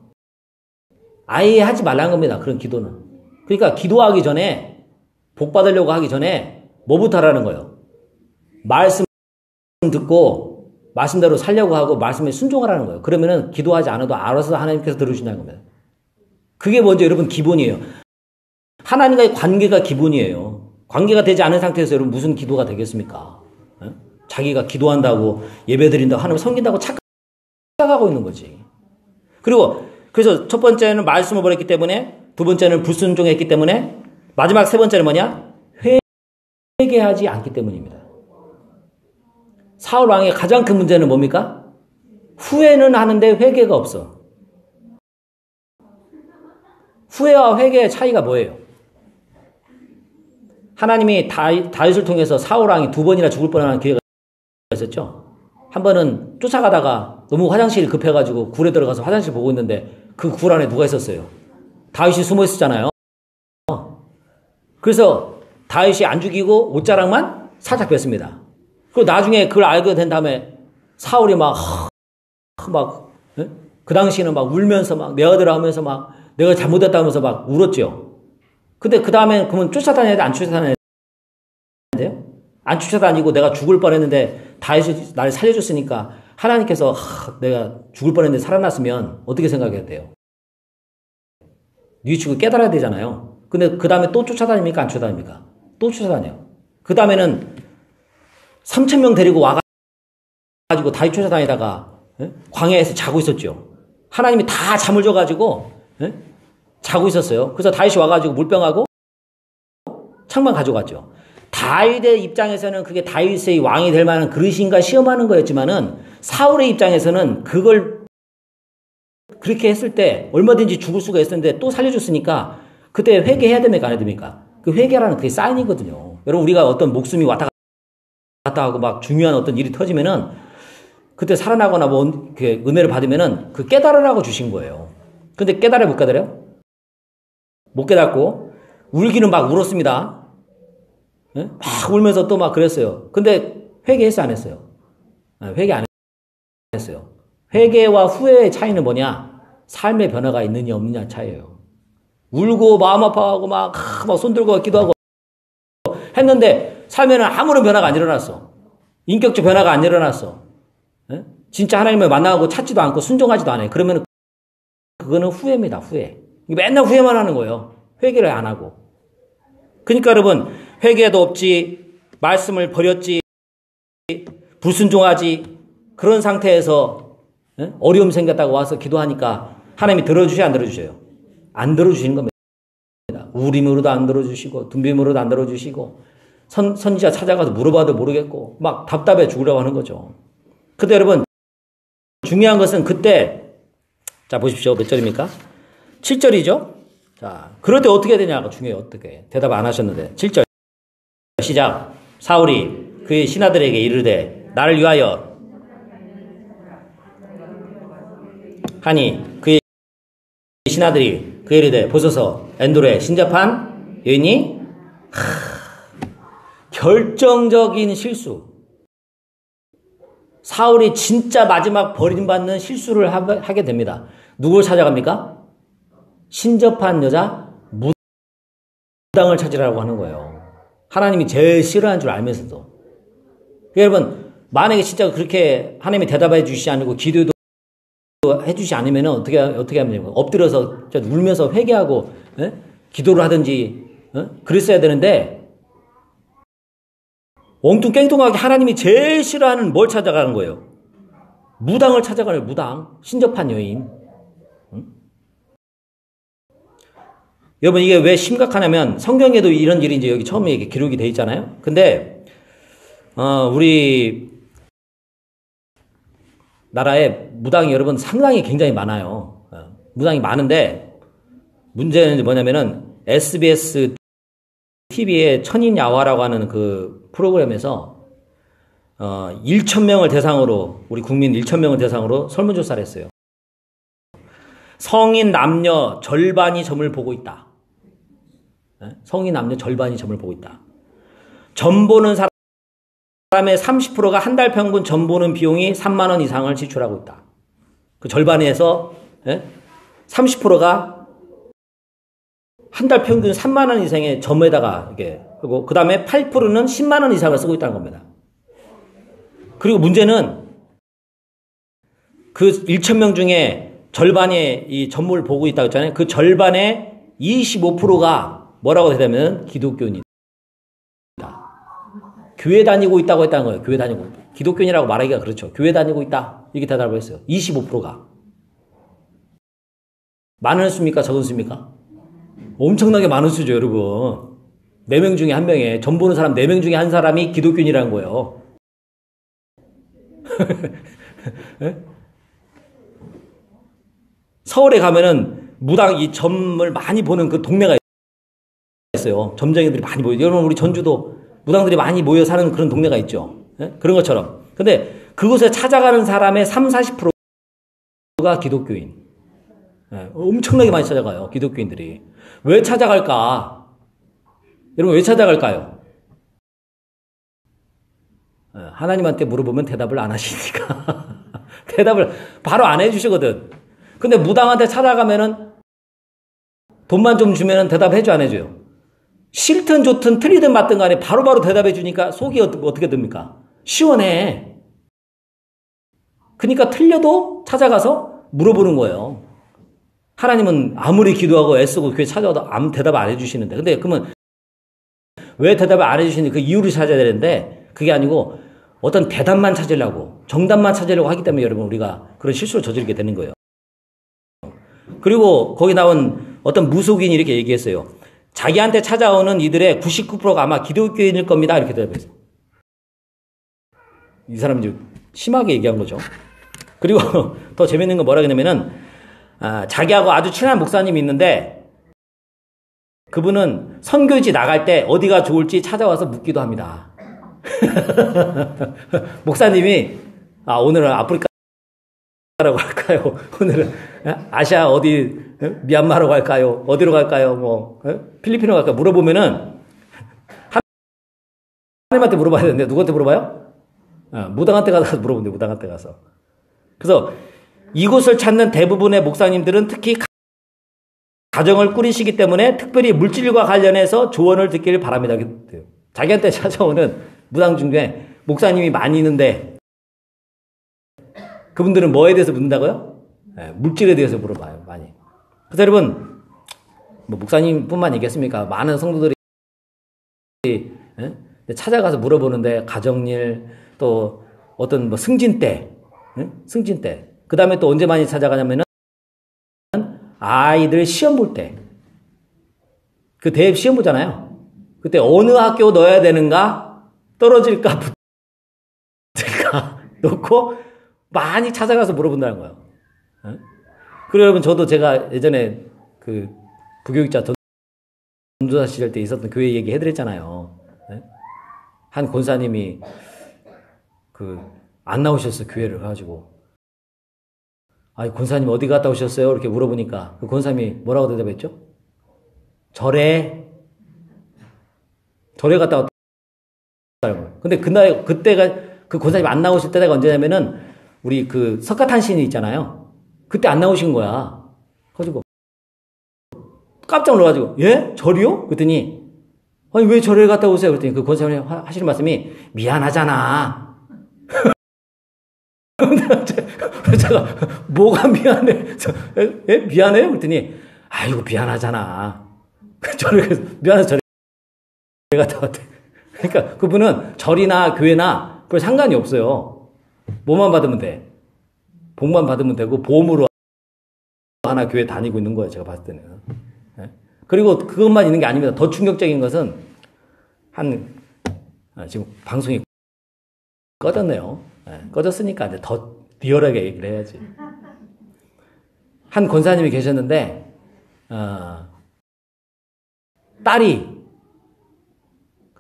아예 하지 말라는 겁니다. 그런 기도는. 그러니까 기도하기 전에 복 받으려고 하기 전에 뭐부터 하라는 거예요? 말씀 듣고 말씀대로 살려고 하고 말씀에 순종하라는 거예요. 그러면은 기도하지 않아도 알아서 하나님께서 들어주신다는 겁니다. 그게 먼저 여러분 기본이에요. 하나님과의 관계가 기본이에요. 관계가 되지 않은 상태에서 여러분 무슨 기도가 되겠습니까? 자기가 기도한다고 예배드린다고 하나님 섬긴다고 착각하고 있는 거지. 그리고 그래서 첫 번째는 말씀을 버렸기 때문에, 두 번째는 불순종했기 때문에, 마지막 세 번째는 뭐냐? 회개하지 않기 때문입니다. 사울 왕의 가장 큰 문제는 뭡니까? 후회는 하는데 회개가 없어. 후회와 회개의 차이가 뭐예요? 하나님이 다윗을 통해서 사울 왕이 두 번이나 죽을 뻔한 기회가 있었죠. 한 번은 쫓아가다가 너무 화장실이 급해가지고 굴에 들어가서 화장실 보고 있는데 그 굴 안에 누가 있었어요? 다윗이 숨어 있었잖아요. 그래서 다윗이 안 죽이고 옷자락만 살짝 뺐습니다. 그리고 나중에 그걸 알게 된 다음에 사울이 그 당시에는 막 울면서 막 내 아들아 하면서 막 내가 잘못했다면서 막 울었죠. 근데 그 다음에 그러면 쫓아다녀야 돼? 안 쫓아다녀야 돼요? 안 쫓아다니고 내가 죽을 뻔했는데 다윗이 나를 살려줬으니까 하나님께서 내가 죽을 뻔했는데 살아났으면 어떻게 생각해야 돼요? 뉘우치고 깨달아야 되잖아요. 근데 그 다음에 또 쫓아다닙니까? 안 쫓아다닙니까? 또 쫓아다녀요. 그 다음에는 3,000명 데리고 와가지고 다윗 쫓아다니다가 광야에서 자고 있었죠. 하나님이 다 잠을 줘가지고 자고 있었어요. 그래서 다윗이 와가지고 물병하고 창만 가져갔죠. 다윗의 입장에서는 그게 다윗의 왕이 될 만한 그릇인가 시험하는 거였지만은 사울의 입장에서는 그걸 그렇게 했을 때 얼마든지 죽을 수가 있었는데 또 살려줬으니까 그때 회개해야 됩니까? 안 해야 됩니까? 그 회개라는 그게 사인이거든요. 여러분 우리가 어떤 목숨이 왔다 갔다 하고 막 중요한 어떤 일이 터지면은 그때 살아나거나 뭐 은혜를 받으면은 그 깨달으라고 주신 거예요. 근데 깨달아요? 못 깨달아요? 못 깨닫고 울기는 막 울었습니다. 막 울면서 또 막 그랬어요. 근데 회개했어요? 안 했어요? 회개 안 했어요. 회개와 후회의 차이는 뭐냐? 삶의 변화가 있느냐 없느냐 차이예요. 울고 마음 아파하고 막 손 들고 기도하고 했는데 삶에는 아무런 변화가 안 일어났어. 인격적 변화가 안 일어났어. 진짜 하나님을 만나고 찾지도 않고 순종하지도 않아요. 그러면 그거는 후회입니다. 후회. 맨날 후회만 하는 거예요. 회개를 안 하고. 그러니까 여러분 회개도 없지, 말씀을 버렸지, 불순종하지, 그런 상태에서 어려움 생겼다고 와서 기도하니까 하나님이 들어주셔요? 안 들어주셔요? 안 들어주시는 겁니다. 우림으로도 안 들어주시고 둠빔으로도 안 들어주시고 선지자 찾아가서 물어봐도 모르겠고 막 답답해 죽으려고 하는 거죠. 근데 여러분 중요한 것은 그때 자 보십시오. 몇 절입니까? 7절이죠. 자 그럴 때 어떻게 되냐가 중요해요. 어떻게 대답 안 하셨는데 7절 시작. 사울이 그의 신하들에게 이르되 나를 위하여 하니 그의 신하들이 그에 이르되 보소서 엔돌에 신접한 여인이 결정적인 실수. 사울이 진짜 마지막 버림받는 실수를 하게 됩니다. 누굴 찾아갑니까? 신접한 여자 무당을 찾으라고 하는 거예요. 하나님이 제일 싫어하는 줄 알면서도. 여러분 만약에 진짜 그렇게 하나님이 대답해 주시지 않고 기도도 해주지 않으면 어떻게 하면 됩니까? 엎드려서 울면서 회개하고 기도를 하든지 그랬어야 되는데 엉뚱깽뚱하게 하나님이 제일 싫어하는 뭘 찾아가는 거예요? 무당을 찾아가는 무당, 신접한 여인. 여러분 이게 왜 심각하냐면 성경에도 이런 일이 이제 여기 처음에 이렇게 기록이 돼 있잖아요. 근데 우리 나라에 무당이 여러분 상당히 굉장히 많아요. 무당이 많은데 문제는 뭐냐면은 SBS TV의 천인야화라고 하는 그 프로그램에서 1,000명을 대상으로 우리 국민 1,000명을 대상으로 설문조사를 했어요. 성인 남녀 절반이 점을 보고 있다. 성인 남녀 절반이 점을 보고 있다. 점 보는 사람의 30%가 한 달 평균 점 보는 비용이 3만 원 이상을 지출하고 있다. 그 절반에서 30%가 한 달 평균 3만 원 이상의 점에다가 이게 그리고 그 다음에 8%는 10만 원 이상을 쓰고 있다는 겁니다. 그리고 문제는 그 1,000명 중에 절반의 이 전무를 보고 있다고 했잖아요. 그 절반의 25%가 뭐라고 대답하면 기독교인이다. 교회 다니고 있다고 했다는 거예요. 교회 다니고. 기독교인이라고 말하기가 그렇죠. 교회 다니고 있다. 이렇게 대답을 했어요. 25%가. 많은 수입니까? 적은 수입니까? 엄청나게 많은 수죠, 여러분. 4명 중에 1명에, 전 보는 사람 4명 중에 1사람이 기독교인이라는 거예요. 서울에 가면은 무당 이 점을 많이 보는 그 동네가 있어요. 점쟁이들이 많이 모여. 여러분, 우리 전주도 무당들이 많이 모여 사는 그런 동네가 있죠. 그런 것처럼. 근데 그곳에 찾아가는 사람의 30~40%가 기독교인. 엄청나게 많이 찾아가요. 기독교인들이. 왜 찾아갈까? 여러분, 왜 찾아갈까요? 하나님한테 물어보면 대답을 안 하시니까. 대답을 바로 안 해주시거든. 근데 무당한테 찾아가면은 돈만 좀 주면은 대답해줘, 안 해줘요? 싫든 좋든 틀리든 맞든 간에 바로바로 대답해 주니까 속이 어떻게 됩니까? 시원해. 그러니까 틀려도 찾아가서 물어보는 거예요. 하나님은 아무리 기도하고 애쓰고 교회 찾아와도 아무 대답 안 해주시는데. 근데 그러면 왜 대답을 안 해주시는지 그 이유를 찾아야 되는데 그게 아니고 어떤 대답만 찾으려고 정답만 찾으려고 하기 때문에 여러분 우리가 그런 실수를 저지르게 되는 거예요. 그리고 거기 나온 어떤 무속인이 이렇게 얘기했어요. 자기한테 찾아오는 이들의 99%가 아마 기독교인일 겁니다. 이렇게 대답했어요. 이 사람이 심하게 얘기한 거죠. 그리고 더 재밌는 건 뭐라 그러냐면은 자기하고 아주 친한 목사님이 있는데 그분은 선교지 나갈 때 어디가 좋을지 찾아와서 묻기도 합니다. 목사님이 오늘은 아프리카라고 할까요? 오늘은 아시아 어디 미얀마로 갈까요? 어디로 갈까요? 뭐 필리핀으로 갈까요? 물어보면은 하나님한테 물어봐야 되는데 누구한테 물어봐요? 무당한테 가서 물어본대. 무당한테 가서. 그래서 이곳을 찾는 대부분의 목사님들은 특히 가정을 꾸리시기 때문에 특별히 물질과 관련해서 조언을 듣기를 바랍니다. 자기한테 찾아오는 무당 중에 목사님이 많이 있는데 그분들은 뭐에 대해서 묻는다고요? 물질에 대해서 물어봐요. 많이. 그래서 여러분 뭐 목사님뿐만 얘기했습니까? 많은 성도들이 찾아가서 물어보는데 가정일 또 어떤 뭐 승진 때 그 다음에 또 언제 많이 찾아가냐면은 아이들 시험 볼 때. 그 대입 시험 보잖아요. 그때 어느 학교 넣어야 되는가? 떨어질까? 붙을까? 놓고 많이 찾아가서 물어본다는 거예요. 그리고 여러분 저도 제가 예전에 그 부교육자 전도사 시절 때 있었던 교회 얘기 해드렸잖아요. 한 권사님이 안 나오셨어. 교회를 가지고. 권사님 어디 갔다 오셨어요? 이렇게 물어보니까 그 권사님이 뭐라고 대답했죠? 절에 갔다 왔다는 거예요. 근데 그때가 그 권사님 안 나오실 때가 언제냐면은 우리 그 석가탄신이 있잖아요. 그때 안 나오신 거야. 가지고 깜짝 놀라가지고 예? 절이요? 그랬더니 왜 절에 갔다 오세요? 그랬더니 그 권사님이 하시는 말씀이 미안하잖아. 제가 뭐가 미안해? 미안해요? 그랬더니 아이고 미안하잖아. 미안해서 절에 갔다 왔대. 그러니까 그분은 절이나 교회나 별 상관이 없어요. 뭐만 받으면 돼. 복만 받으면 되고 보험으로 하나 교회 다니고 있는 거예요. 제가 봤을 때는. 그리고 그것만 있는 게 아닙니다. 더 충격적인 것은 지금 방송이 꺼졌네요. 꺼졌으니까 이제 더 리얼하게 얘기를 해야지. 한 권사님이 계셨는데 딸이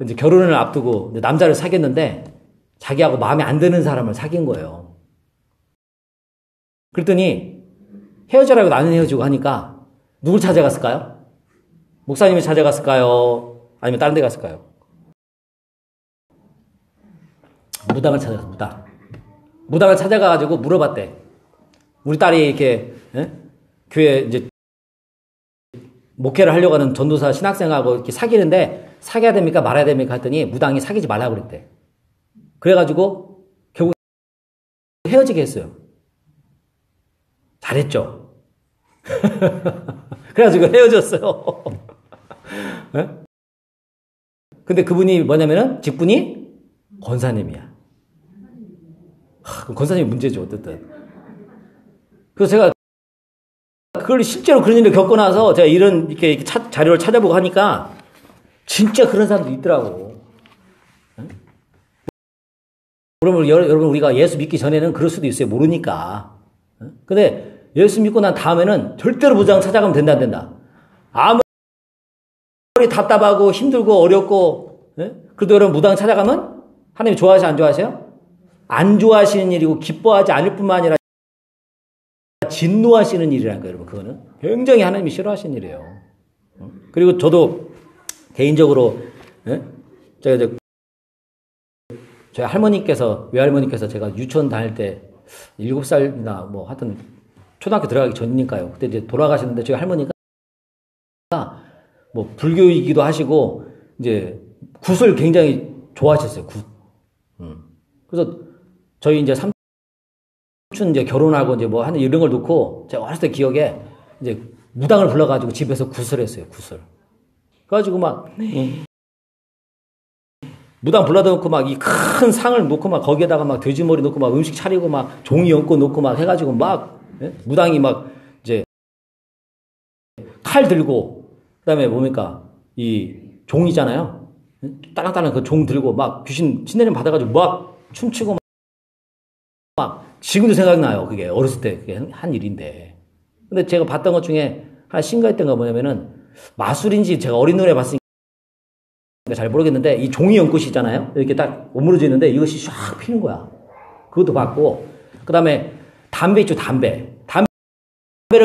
이제 결혼을 앞두고 남자를 사귀었는데 자기하고 마음에 안 드는 사람을 사귄 거예요. 그랬더니 헤어지라고 나는 헤어지고 하니까 누굴 찾아갔을까요? 목사님이 찾아갔을까요? 아니면 다른 데 갔을까요? 무당을 찾아갔어. 무당을 찾아가가지고 물어봤대. 우리 딸이 이렇게 교회 이제 목회를 하려고 하는 전도사 신학생하고 이렇게 사귀는데 사귀어야 됩니까? 말아야 됩니까? 했더니 무당이 사귀지 말라고 그랬대. 그래가지고 결국 헤어지게 했어요. 잘했죠. 그래가지고 헤어졌어요. 네? 근데 그분이 뭐냐면은 직분이 권사님이야. 권사님이 문제죠, 어쨌든. 그래서 제가 그걸 실제로 그런 일을 겪고 나서 제가 이렇게 자료를 찾아보고 하니까 진짜 그런 사람도 있더라고. 네? 그러면 여러분 우리가 예수 믿기 전에는 그럴 수도 있어요. 모르니까. 네? 근데 예수 믿고 난 다음에는 절대로 무당 찾아가면 된다 안 된다. 아무리 답답하고 힘들고 어렵고 네? 그래도 여러분 무당 찾아가면 하나님 좋아하세요 안 좋아하세요? 안 좋아하시는 일이고 기뻐하지 않을 뿐만 아니라 진노하시는 일이라는 거예요. 여러분 그거는 굉장히 하나님이 싫어하시는 일이에요. 그리고 저도 개인적으로 네? 제가 저희 할머니께서 외할머니께서 제가 유치원 다닐 때 7살이나 뭐 하여튼 초등학교 들어가기 전이니까요. 그때 이제 돌아가시는데 저희 할머니가 뭐 불교이기도 하시고 이제 굿을 굉장히 좋아하셨어요. 굿. 그래서 저희 이제 삼촌 이제 결혼하고 이제 뭐 하는 이런 걸 놓고 제가 어렸을 때 기억에 이제 무당을 불러가지고 집에서 굿을 했어요. 굿을. 그래가지고 막 무당 불러다 놓고 막 이 큰 상을 놓고 막 거기에다가 막 돼지머리 놓고 막 음식 차리고 막 종이 얹고 놓고 막 해가지고 막 예? 무당이 막 이제 칼 들고 그다음에 뭡니까 이 종이잖아요. 따랑따랑 그 종 들고 막 귀신 신내림 받아가지고 막 춤추고 막 지금도 생각나요. 그게 어렸을 때 그게 한 일인데. 근데 제가 봤던 것 중에 하나 심각했던 거 뭐냐면은 마술인지 제가 어린 눈에 봤으니까 잘 모르겠는데 이 종이 연꽃이 있잖아요. 이렇게 딱 오므려져 있는데 이것이 샥 피는 거야. 그것도 봤고 그 다음에 담배 있죠. 담배를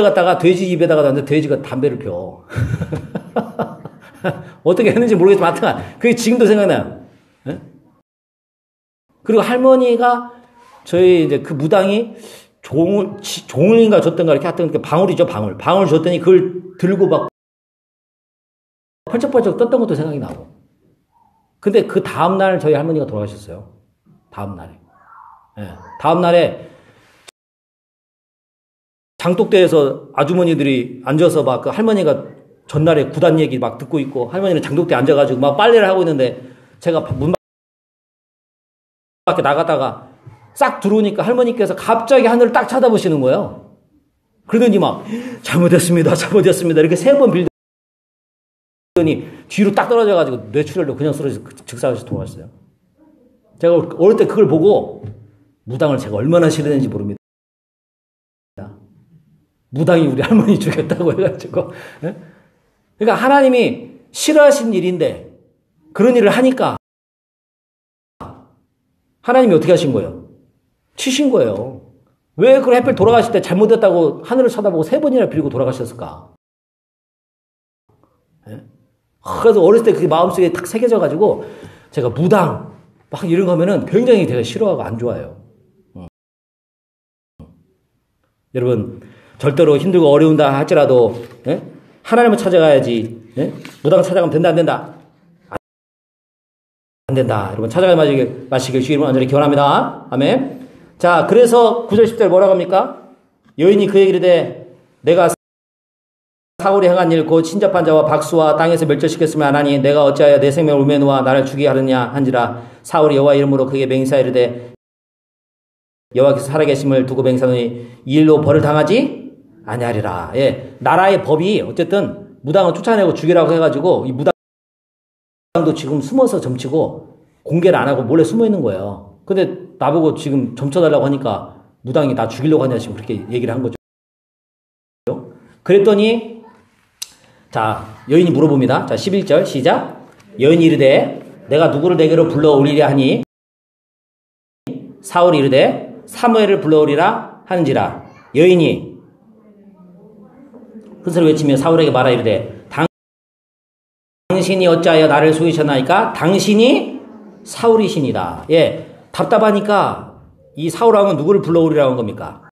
갖다가 돼지 입에다가 놨는데 돼지가 담배를 펴. 어떻게 했는지 모르겠지만 하여튼 그게 지금도 생각나요. 네? 그리고 할머니가 저희 이제 그 무당이 종을인가 줬던가 이렇게 하여튼 방울이죠. 방울 줬더니 그걸 들고 막 펄쩍펄쩍 떴던 것도 생각이 나고. 근데 그 다음날 저희 할머니가 돌아가셨어요. 다음날에. 네. 다음날에 장독대에서 아주머니들이 앉아서 막 그 할머니가 전날에 구단 얘기 막 듣고 있고 할머니는 장독대에 앉아가지고 막 빨래를 하고 있는데 제가 문 밖에 나갔다가 싹 들어오니까 할머니께서 갑자기 하늘을 딱 쳐다보시는 거예요. 그러더니 막 잘못했습니다. 이렇게 3번 빌더니 뒤로 딱 떨어져가지고 뇌출혈로 그냥 쓰러져 즉사해서 돌아갔어요. 제가 어릴 때 그걸 보고 무당을 제가 얼마나 싫어했는지 모릅니다. 무당이 우리 할머니 죽였다고 해가지고. 그러니까 하나님이 싫어하신 일인데 그런 일을 하니까 하나님이 어떻게 하신 거예요? 치신 거예요. 왜 그걸 하필 돌아가실 때 잘못했다고 하늘을 쳐다보고 3번이나 빌고 돌아가셨을까? 그래서 어렸을 때 그게 마음속에 탁 새겨져가지고 제가 무당 막 이런 거 하면은 굉장히 제가 싫어하고 안 좋아해요. 여러분 절대로 힘들고 어려운다 할지라도 하나님을 찾아가야지. 무당 찾아가면 된다 안 된다? 안 된다. 여러분 찾아가 마시길 주님을 완전히 기원합니다. 아멘. 자 그래서 9절 10절 뭐라고 합니까? 여인이 그에게 이르되 내가 사울이 행한 일 곧 신접한 자와 박수와 땅에서 멸절시켰으면 안 하니 내가 어찌하여 내 생명을 울매 놓아 나를 죽이게 하느냐 한지라. 사울이 여호와 이름으로 그에게 맹세하여 이르되 여호와께서 살아계심을 두고 맹세하노니 이 일로 벌을 당하지 아니하리라. 예, 나라의 법이 어쨌든 무당을 쫓아내고 죽이라고 해가지고 이 무당도 지금 숨어서 점치고 공개를 안 하고 몰래 숨어 있는 거예요. 근데 나보고 지금 점쳐달라고 하니까 무당이 나 죽이려고 하냐 지금 그렇게 얘기를 한 거죠. 그랬더니 자 여인이 물어봅니다. 자 11절 시작. 여인이 이르되 내가 누구를 내게로 불러오리랴 하니 사울이 이르되 사무엘을 불러오리라 하는지라. 여인이 큰 소리를 외치며 사울에게 말하 이르되 당신이 어찌하여 나를 속이셨나이까? 당신이 사울이시니라. 예, 답답하니까 이 사울왕은 누구를 불러오리라고 한 겁니까?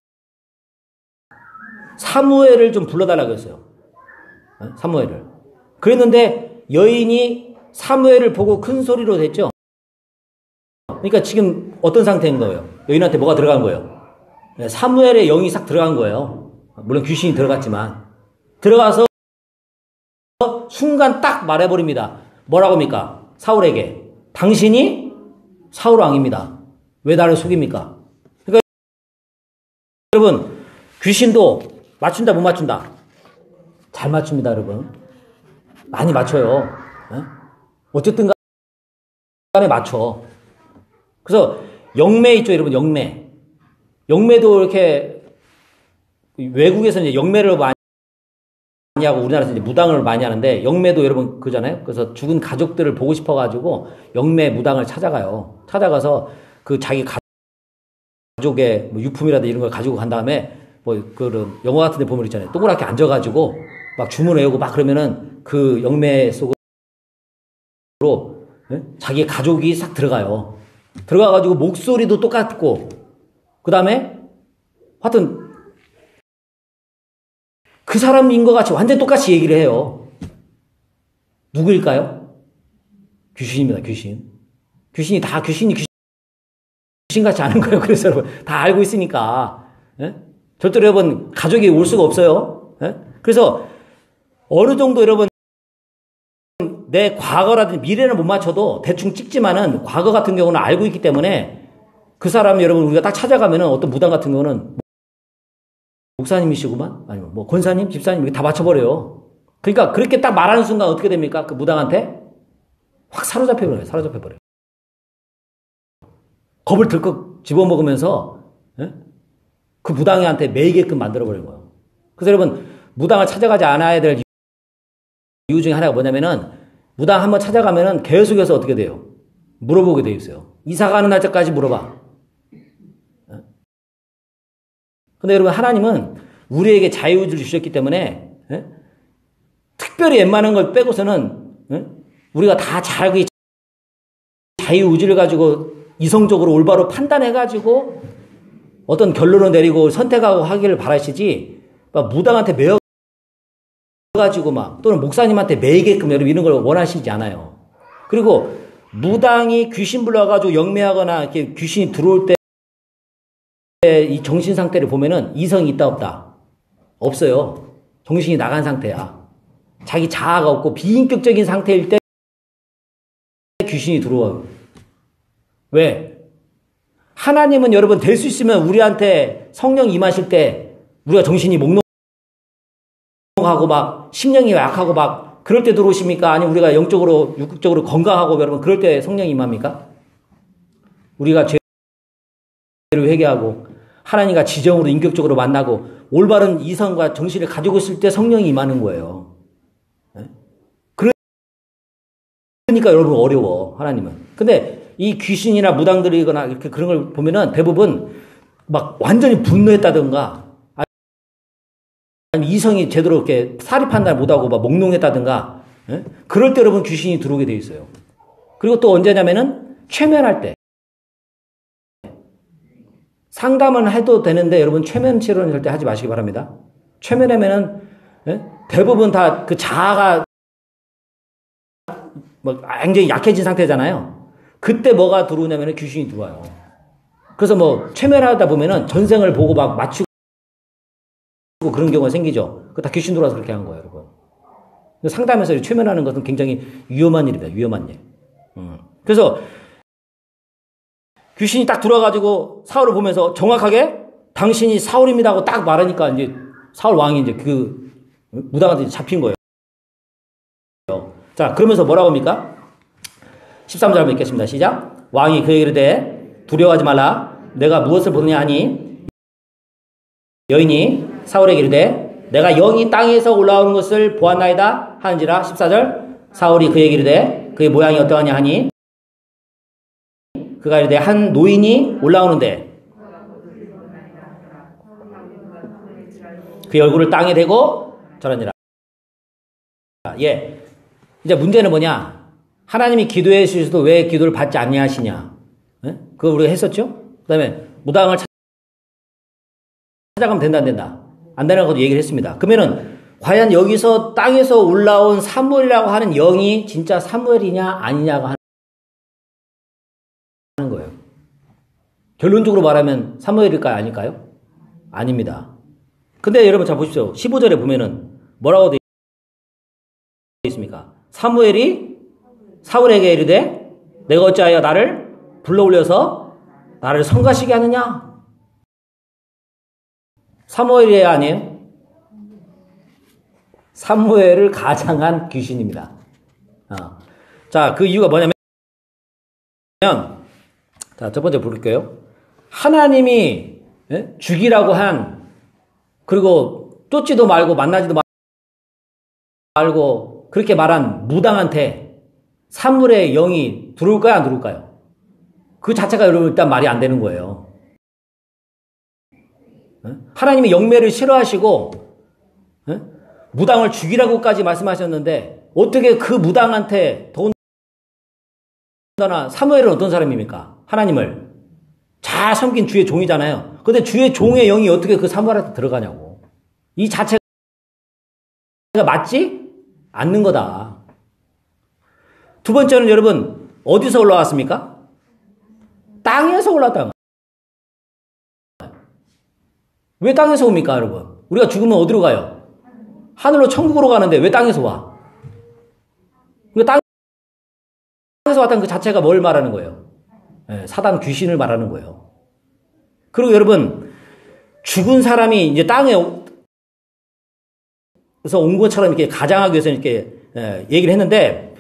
사무엘을 좀 불러달라고 했어요. 사무엘을. 그랬는데 여인이 사무엘을 보고 큰 소리로 했죠. 그러니까 지금 어떤 상태인 거예요? 여인한테 뭐가 들어간 거예요? 사무엘의 영이 싹 들어간 거예요. 물론 귀신이 들어갔지만 들어가서 순간 딱 말해버립니다. 뭐라고 합니까? 사울에게 당신이 사울 왕입니다. 왜 나를 속입니까? 그러니까 여러분 귀신도 맞춘다 못 맞춘다? 잘 맞춥니다 여러분. 많이 맞춰요. 어쨌든 간에 맞춰. 그래서 영매 있죠 여러분. 영매도 이렇게 외국에서는 이제 영매를 많이 하고 우리나라에서 이제 무당을 많이 하는데 영매도 여러분 그잖아요. 그래서 죽은 가족들을 보고 싶어가지고 영매 무당을 찾아가요. 찾아가서 그 자기 가족의 뭐 유품이라든지 이런 걸 가지고 간 다음에 뭐 그런 영화 같은 데 보면 있잖아요. 동그랗게 앉아가지고 막 주문 외우고 막 그러면은 그 영매 속으로 자기 가족이 싹 들어가요. 들어가가지고 목소리도 똑같고 그 다음에 하여튼 그 사람인 것 같이 완전 똑같이 얘기를 해요. 누구일까요? 귀신입니다. 귀신이 다 귀신같이 아는 거예요. 그래서 여러분 다 알고 있으니까 절대로 여러분 가족이 올 수가 없어요. 그래서 어느 정도 여러분 내 과거라든지 미래는 못 맞춰도 대충 찍지만은 과거 같은 경우는 알고 있기 때문에 그 사람 여러분 우리가 딱 찾아가면은 어떤 무당 같은 경우는 목사님이시구만 아니면 뭐 권사님, 집사님 이렇게 다 맞춰버려요. 그러니까 그렇게 딱 말하는 순간 어떻게 됩니까? 그 무당한테 확 사로잡혀버려요. 겁을 들컥 집어먹으면서 그 무당한테 매이게끔 만들어버리는 거예요. 그래서 여러분 무당을 찾아가지 않아야 될 이유 중에 하나가 뭐냐면은 무당 한번 찾아가면은 계속해서 어떻게 돼요? 물어보게 돼 있어요. 이사 가는 날짜까지 물어봐. 근데 여러분 하나님은 우리에게 자유의지를 주셨기 때문에 특별히 웬만한 걸 빼고서는 우리가 다 자기 자유의지를 가지고 이성적으로 올바로 판단해가지고 어떤 결론을 내리고 선택하고 하기를 바라시지 막 무당한테 매여가지고 막 또는 목사님한테 매이게끔 여러분 이런 걸 원하시지 않아요. 그리고 무당이 귀신 불러가지고 영매하거나 이렇게 귀신이 들어올 때 이 정신 상태를 보면은 이성이 있다 없다? 없어요. 정신이 나간 상태야. 자기 자아가 없고 비인격적인 상태일 때 귀신이 들어와요. 왜? 하나님은 여러분 될 수 있으면 우리한테 성령 임하실 때 우리가 정신이 몽롱하고 막 심령이 약하고 막 그럴 때 들어오십니까? 아니면 우리가 영적으로 육극적으로 건강하고 여러분 그럴 때 성령 임합니까? 우리가 죄를 회개하고 하나님과 지정으로 인격적으로 만나고 올바른 이성과 정신을 가지고 있을 때 성령이 임하는 거예요. 그러니까 여러분 어려워 하나님은. 근데 이 귀신이나 무당들이거나 이렇게 그런 걸 보면은 대부분 막 완전히 분노했다든가 아니면 이성이 제대로 이렇게 사리 판단을 못하고 막 몽롱했다든가 그럴 때 여러분 귀신이 들어오게 돼 있어요. 그리고 또 언제냐면은 최면할 때. 상담은 해도 되는데 여러분 최면 치료는 절대 하지 마시기 바랍니다. 최면하면은 대부분 다 그 자아가 뭐 굉장히 약해진 상태잖아요. 그때 뭐가 들어오냐면은 귀신이 들어와요. 그래서 뭐 최면하다 보면은 전생을 보고 막 맞추고 그런 경우가 생기죠. 그거 다 귀신 들어와서 그렇게 한 거예요, 여러분. 상담에서 최면하는 것은 굉장히 위험한 일입니다. 위험한 일. 그래서 귀신이 딱 들어와가지고 사울을 보면서 정확하게 당신이 사울입니다 하고 딱 말하니까 이제 사울 왕이 이제 그 무당한테 잡힌 거예요. 자, 그러면서 뭐라고 합니까? 13절 한번 읽겠습니다. 시작. 왕이 그에게 이르되 두려워하지 말라. 내가 무엇을 보느냐 하니 여인이 사울에게 이르되 내가 영이 땅에서 올라오는 것을 보았나이다 하는지라. 14절 사울이 그에게 이르되 그의 모양이 어떠하냐 하니 그가 이르되 한 노인이 올라오는데 그의 얼굴을 땅에 대고 절하니라. 예. 이제 문제는 뭐냐? 하나님이 기도해 주셔도 왜 기도를 받지 아니하시냐? 그거 우리가 했었죠? 그 다음에 무당을 찾아가면 된다 안 된다? 안 되는 것도 얘기를 했습니다. 그러면은 과연 여기서 땅에서 올라온 사무엘이라고 하는 영이 진짜 사무엘이냐 아니냐가 하는 거예요. 결론적으로 말하면 사무엘일까요? 아닐까요? 아닙니다. 근데 여러분 자 보십시오. 15절에 보면은 뭐라고 되어 있습니까? 사무엘이 사울에게 이르되 내가 어찌하여 나를 불러올려서 나를 성가시게 하느냐? 사무엘이 아니에요? 사무엘을 가장한 귀신입니다. 자, 그 이유가 뭐냐면, 자, 첫 번째 부를게요. 하나님이 죽이라고 한, 그리고 쫓지도 말고 만나지도 말고 그렇게 말한 무당한테 사물의 영이 들어올까요? 안 들어올까요? 그 자체가 여러분 일단 말이 안 되는 거예요. 하나님이 영매를 싫어하시고 무당을 죽이라고까지 말씀하셨는데 어떻게 그 무당한테 더군다나 사무엘은 어떤 사람입니까? 하나님을 잘 섬긴 주의 종이잖아요. 근데 주의 종의 영이 어떻게 그 사무엘한테 들어가냐고. 이 자체가 맞지 않는 거다. 두 번째는 여러분 어디서 올라왔습니까? 땅에서 올라왔다. 왜 땅에서 옵니까, 여러분? 우리가 죽으면 어디로 가요? 하늘로 천국으로 가는데 왜 땅에서 와? 그러니까 땅에서 왔다는 그 자체가 뭘 말하는 거예요? 사단 귀신을 말하는 거예요. 그리고 여러분 죽은 사람이 이제 땅에서 온 것처럼 이렇게 가장하기 위해서 이렇게 얘기를 했는데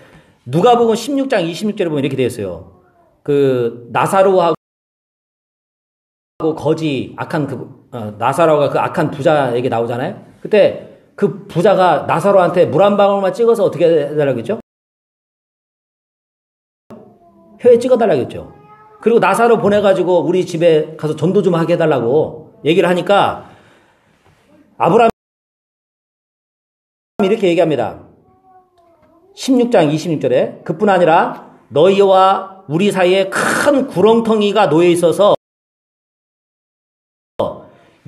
누가복음 16장 26절에 보면 이렇게 되어 있어요. 그 나사로하고 거지 악한 나사로가 그 악한 부자에게 나오잖아요. 그때 그 부자가 나사로한테 물 한 방울만 찍어서 어떻게 해달라고 했죠? 혀에 찍어달라고 했죠. 그리고 나사로 보내가지고 우리 집에 가서 전도 좀 하게 해달라고 얘기를 하니까 아브라함이 이렇게 얘기합니다. 16장 26절에 그뿐 아니라 너희와 우리 사이에 큰 구렁텅이가 놓여 있어서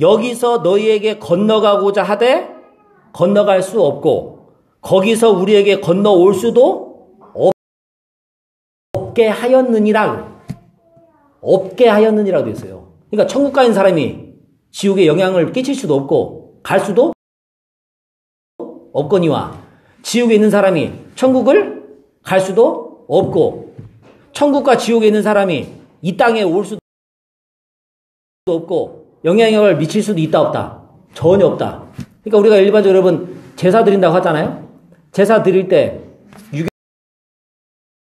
여기서 너희에게 건너가고자 하되 건너갈 수 없고 거기서 우리에게 건너올 수도 없게 하였느니라. 없게 하였느니라고 되어 있어요. 그러니까 천국 가는 사람이 지옥에 영향을 끼칠 수도 없고 갈 수도 없거니와 지옥에 있는 사람이 천국을 갈 수도 없고 천국과 지옥에 있는 사람이 이 땅에 올 수도 없고 영향력을 미칠 수도 있다 없다? 전혀 없다. 그러니까 우리가 일반적으로 여러분 제사 드린다고 하잖아요. 제사 드릴 때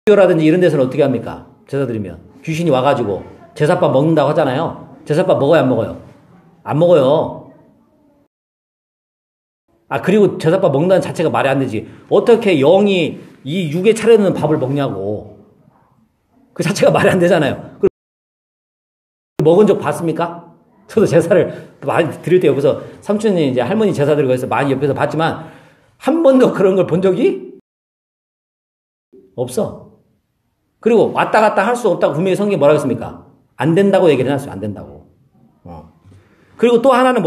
유교라든지 이런 데서는 어떻게 합니까? 제사 드리면 귀신이 와가지고 제사밥 먹는다고 하잖아요. 제사밥 먹어요 안 먹어요? 안 먹어요. 그리고 제사밥 먹는다는 자체가 말이 안 되지. 어떻게 영이 이 육에 차려놓는 밥을 먹냐고. 그 자체가 말이 안 되잖아요. 먹은 적 봤습니까? 저도 제사를 많이 드릴 때 옆에서 삼촌이 이제 할머니 제사 드리고 해서 많이 옆에서 봤지만 한 번도 그런 걸 본 적이 없어. 그리고 왔다 갔다 할 수 없다고 분명히 성경이 뭐라고 했습니까? 안 된다고 얘기를 해놨어요. 안 된다고. 그리고 또 하나는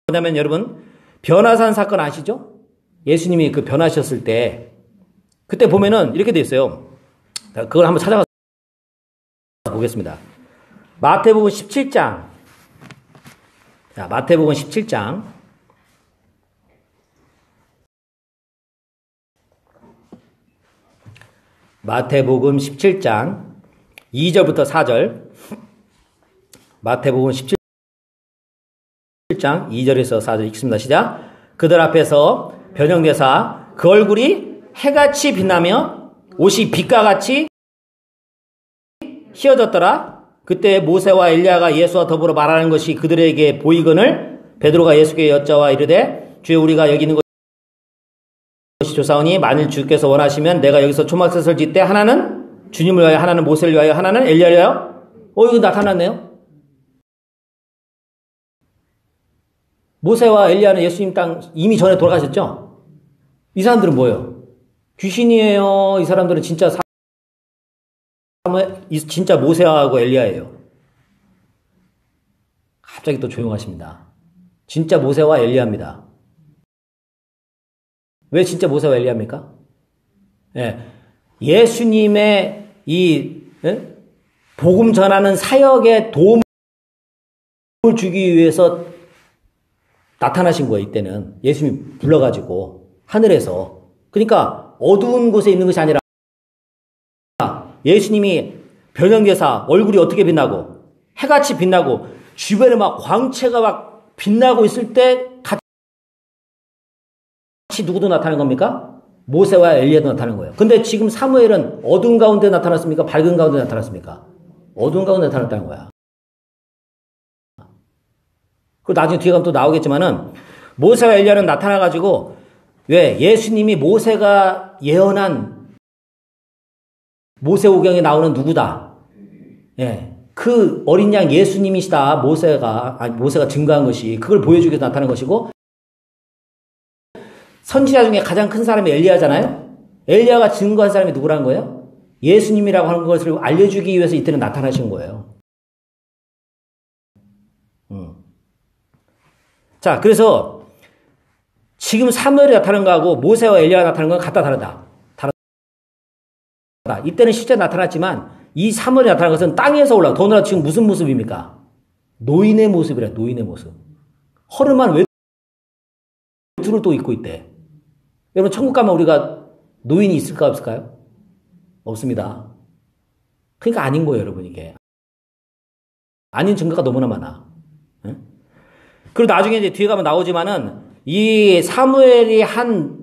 뭐냐면 여러분 변화산 사건 아시죠? 예수님이 그 변화하셨을 때 그때 보면은 이렇게 돼 있어요. 그걸 한번 찾아가서 보겠습니다. 마태복음 17장. 자, 마태복음 17장. 마태복음 17장 2절부터 4절. 마태복음 17장 2절에서 4절 읽습니다. 시작. 그들 앞에서 변형되사 그 얼굴이 해같이 빛나며 옷이 빛과 같이 희어졌더라. 그때 모세와 엘리야가 예수와 더불어 말하는 것이 그들에게 보이거늘 베드로가 예수께 여짜와 이르되 주여 우리가 여기 있는 것이 조사오니 만일 주께서 원하시면 내가 여기서 초막셋을 짓되 하나는 주님을 위하여 하나는 모세를 위하여 하나는 엘리야를 위하여 이거 나타났네요. 모세와 엘리야는 예수님 땅 이미 전에 돌아가셨죠? 이 사람들은 뭐예요? 귀신이에요. 이 사람들은 진짜 모세하고 엘리야예요. 갑자기 또 조용하십니다. 진짜 모세와 엘리야입니다. 왜 진짜 모세와 엘리야입니까? 예수님의 이 복음 전하는 사역에 도움을 주기 위해서 나타나신 거예요, 이때는. 예수님이 불러가지고, 하늘에서. 그러니까 어두운 곳에 있는 것이 아니라 예수님이 변형대사 얼굴이 어떻게 빛나고, 해같이 빛나고, 주변에 막 광채가 막 빛나고 있을 때 같이 누구도 나타나는 겁니까? 모세와 엘리야도 나타나는 거예요. 근데 지금 사무엘은 어두운 가운데 나타났습니까? 밝은 가운데 나타났습니까? 어두운 가운데 나타났다는 거야. 그 나중에 뒤에 가면 또 나오겠지만은 모세와 엘리야는 나타나가지고 왜 예수님이 모세가 예언한 모세오경에 나오는 누구다. 예, 그 어린 양 예수님이시다. 모세가 증거한 것이 그걸 보여주기 위해서 나타난 것이고 선지자 중에 가장 큰 사람이 엘리야잖아요. 엘리야가 증거한 사람이 누구라는 거예요? 예수님이라고 하는 것을 알려주기 위해서 이때는 나타나신 거예요. 자, 그래서 지금 사무엘이 나타난 거하고 모세와 엘리야가 나타난 건 같다 다르다. 이때는 실제 나타났지만 이 사무엘이 나타난 것은 땅에서 올라가. 더구나 지금 무슨 모습입니까? 노인의 모습이래. 노인의 모습. 허름한 외투를 또 입고 있대. 여러분 천국 가면 우리가 노인이 있을까 없을까요? 없습니다. 그러니까 아닌 거예요, 여러분. 이게 아닌 증거가 너무나 많아. 응? 그리고 나중에 이제 뒤에 가면 나오지만은 이 사무엘이 한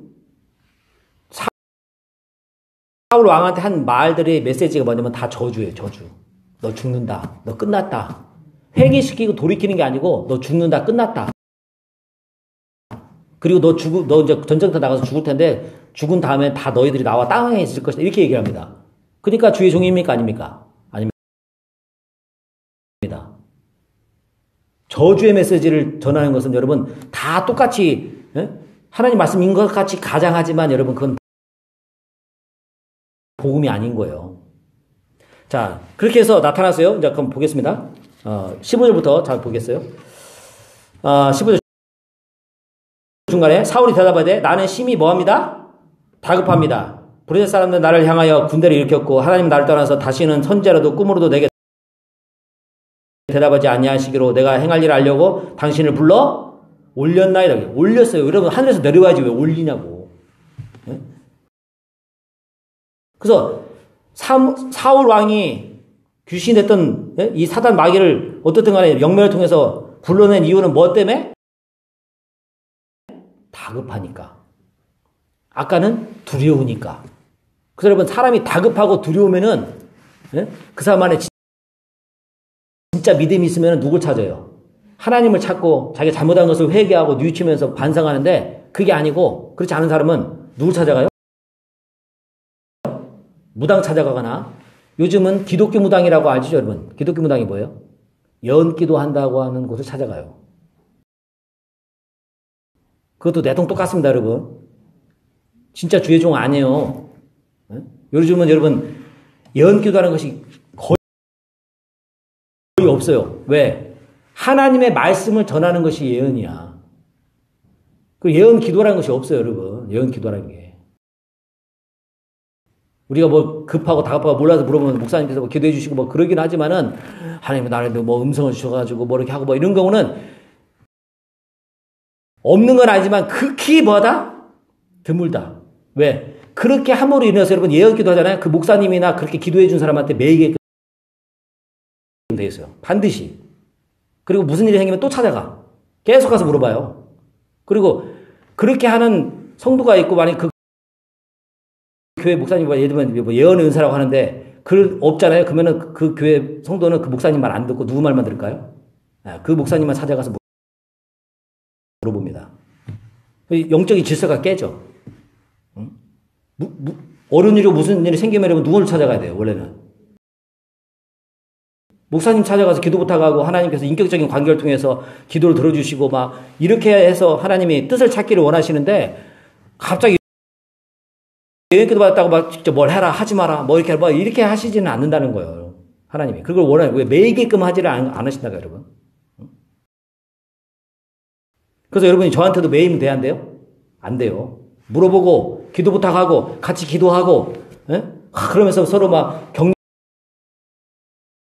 사울 왕한테 한 말들의 메시지가 뭐냐면 다 저주예요, 저주. 너 죽는다. 너 끝났다. 회개시키고 돌이키는 게 아니고 너 죽는다. 끝났다. 그리고 너 이제 전쟁터 나가서 죽을 텐데 죽은 다음에 다 너희들이 나와 땅에 있을 것이다. 이렇게 얘기합니다. 그러니까 주의 종입니까? 아닙니까? 아닙니다. 저주의 메시지를 전하는 것은 여러분 다 똑같이 하나님 말씀인 것 같이 가장하지만 여러분 그건 복음이 아닌 거예요. 자, 그렇게 해서 나타났어요. 이제 그럼 보겠습니다. 15절부터 잘 보겠어요. 15절 중간에 사울이 대답하되 나는 심히 뭐합니다? 다급합니다. 브레셋 사람들 나를 향하여 군대를 일으켰고 하나님 나를 떠나서 다시는 선지자로도 꿈으로도 내게 대답하지 아니하시기로 내가 행할 일을 알려고 당신을 불러 올렸나이다. 올렸어요. 여러분 하늘에서 내려와야지 왜 올리냐고. 네? 그래서 사울 왕이 귀신됐던 이 사단 마귀를 어떻든 간에 영면을 통해서 불러낸 이유는 뭐 때문에? 다급하니까. 아까는 두려우니까. 그래서 여러분 사람이 다급하고 두려우면은 그 사람 안에 진짜 믿음이 있으면 누굴 찾아요? 하나님을 찾고 자기가 잘못한 것을 회개하고 뉘우치면서 반성하는데 그게 아니고 그렇지 않은 사람은 누굴 찾아가요? 무당 찾아가거나 요즘은 기독교 무당이라고 알죠 여러분? 기독교 무당이 뭐예요? 연기도 한다고 하는 곳을 찾아가요. 그것도 내통 똑같습니다 여러분. 진짜 주의 종 아니에요. 요즘은 여러분 연기도하는 것이 거의 없어요. 왜? 하나님의 말씀을 전하는 것이 예언이야. 그 예언 기도라는 것이 없어요, 여러분. 예언 기도라는 게. 우리가 뭐 급하고 다급하고 몰라서 물어보면 목사님께서 뭐 기도해 주시고 뭐 그러긴 하지만은 하나님은 나한테 뭐 음성을 주셔가지고 뭐 이렇게 하고 뭐 이런 경우는 없는 건 아니지만 극히 뭐다? 드물다. 왜? 그렇게 함으로 인해서 여러분 예언 기도 하잖아요. 그 목사님이나 그렇게 기도해 준 사람한테 매이게 돼 있어요. 반드시. 그리고 무슨 일이 생기면 또 찾아가. 계속 가서 물어봐요. 그리고 그렇게 하는 성도가 있고 만약 그 교회 목사님 예를 들면 뭐 예언의 은사라고 하는데 그 없잖아요. 그러면은 그 교회 성도는 그 목사님 말 안 듣고 누구 말만 들을까요? 그 목사님만 찾아가서 물어봅니다. 영적인 질서가 깨져. 어른 일이고 무슨 일이 생기면 누구를 찾아가야 돼요, 원래는. 목사님 찾아가서 기도 부탁하고 하나님께서 인격적인 관계를 통해서 기도를 들어주시고 막 이렇게 해서 하나님이 뜻을 찾기를 원하시는데 갑자기 예언 기도 받았다고 막 직접 뭘 해라 하지 마라 뭐 이렇게 하시지는 않는다는 거예요. 하나님이. 그걸 원하는 왜 매이게끔 하지를 않으신다고 여러분. 그래서 여러분이 저한테도 매이면 돼야 안 돼요? 안 돼요. 물어보고 기도 부탁하고 같이 기도하고 그러면서 서로 막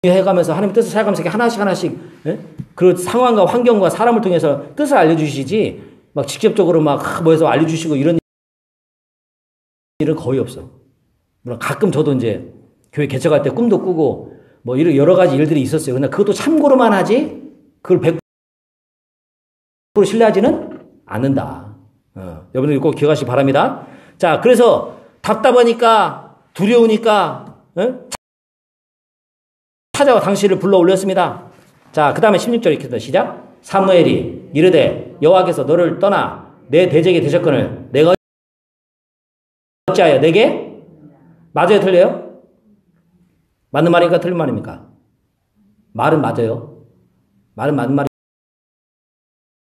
해가면서 하나님의 뜻을 살아가면서 이렇게 하나씩 하나씩 예? 그 상황과 환경과 사람을 통해서 뜻을 알려주시지 막 직접적으로 막 뭐 해서 알려주시고 이런 일은 거의 없어. 물론 가끔 저도 이제 교회 개척할 때 꿈도 꾸고 뭐 이런 여러 가지 일들이 있었어요. 근데 그것도 참고로만 하지 그걸 100% 신뢰하지는 않는다. 여러분들 꼭 기억하시기 바랍니다. 자, 그래서 답답하니까 두려우니까 찾아와 당신을 불러 올렸습니다. 자, 그 다음에 16절 읽겠습니다. 시작. 사무엘이 이르되 여호와께서 너를 떠나 내 대적의 대적권을 내가 어찌하여 내게 맞아요, 틀려요? 맞는 말입니까, 틀린 말입니까? 말은 맞아요. 말은 맞는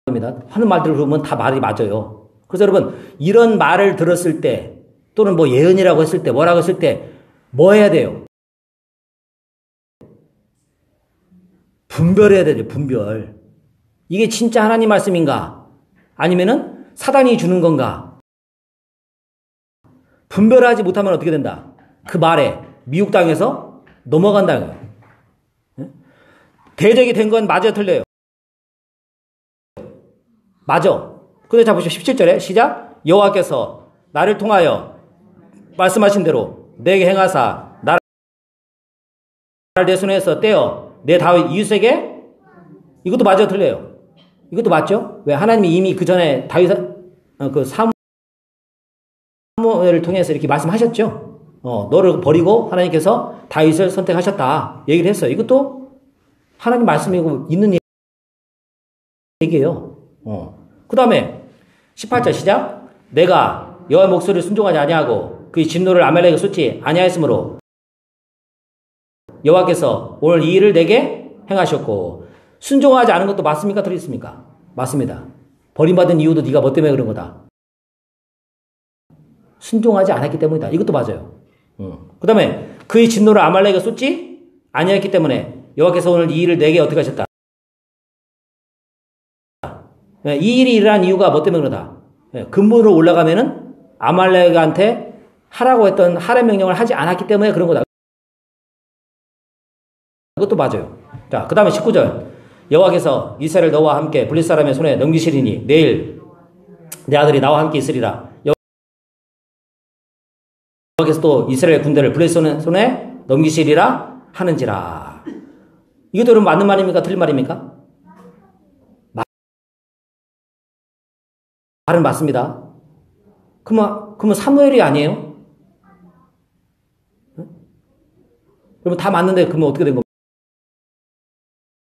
말입니다. 하는 말들을 보면 다 말이 맞아요. 그래서 여러분 이런 말을 들었을 때 또는 뭐 예언이라고 했을 때 뭐라고 했을 때 뭐 해야 돼요? 분별해야 되죠. 분별. 이게 진짜 하나님 말씀인가? 아니면은 사단이 주는 건가? 분별하지 못하면 어떻게 된다? 그 말에 미혹당해서 넘어간다는 거예요. 대적이 된 건 맞아요, 틀려요? 맞아. 근데 자 보시죠. 17절에 시작. 여호와께서 나를 통하여 말씀하신 대로 내게 행하사 나를 내 손에서 떼어 내 다윗 이웃에게 이것도 맞아요, 틀려요? 이것도 맞죠? 왜 하나님이 이미 그 전에 다윗 그 사무엘을 통해서 이렇게 말씀하셨죠. 너를 버리고 하나님께서 다윗을 선택하셨다 얘기를 했어요. 이것도 하나님 말씀이고 있는 얘기예요. 그 다음에 18절 시작. 내가 여호와의 목소리를 순종하지 아니하고 그의 진노를 아말렉에게 쏟지 아니하였으므로 여호와께서 오늘 이 일을 내게 행하셨고 순종하지 않은 것도 맞습니까? 틀렸습니까? 맞습니다. 버림받은 이유도 네가 뭐 때문에 그런 거다. 순종하지 않았기 때문이다. 이것도 맞아요. 그 다음에 그의 진노를 아말렉에게 쏟지 아니하였기 때문에 여호와께서 오늘 이 일을 내게 어떻게 하셨다. 이 일이 일어난 이유가 뭐 때문에 그러다. 근본으로 올라가면은 아말렉한테 하라고 했던 할의 명령을 하지 않았기 때문에 그런 거다. 그것도 맞아요. 자, 그 다음에 19절. 여호와께서 이스라엘 너와 함께 블레셋 사람의 손에 넘기시리니 내일 내 아들이 나와 함께 있으리라. 여호와께서 또 이스라엘 군대를 블레셋 손에 넘기시리라 하는지라. 이것도 여러분 맞는 말입니까? 틀린 말입니까? 말은 맞습니다. 그러면 사무엘이 아니에요? 여러분 다 맞는데 그러면 어떻게 된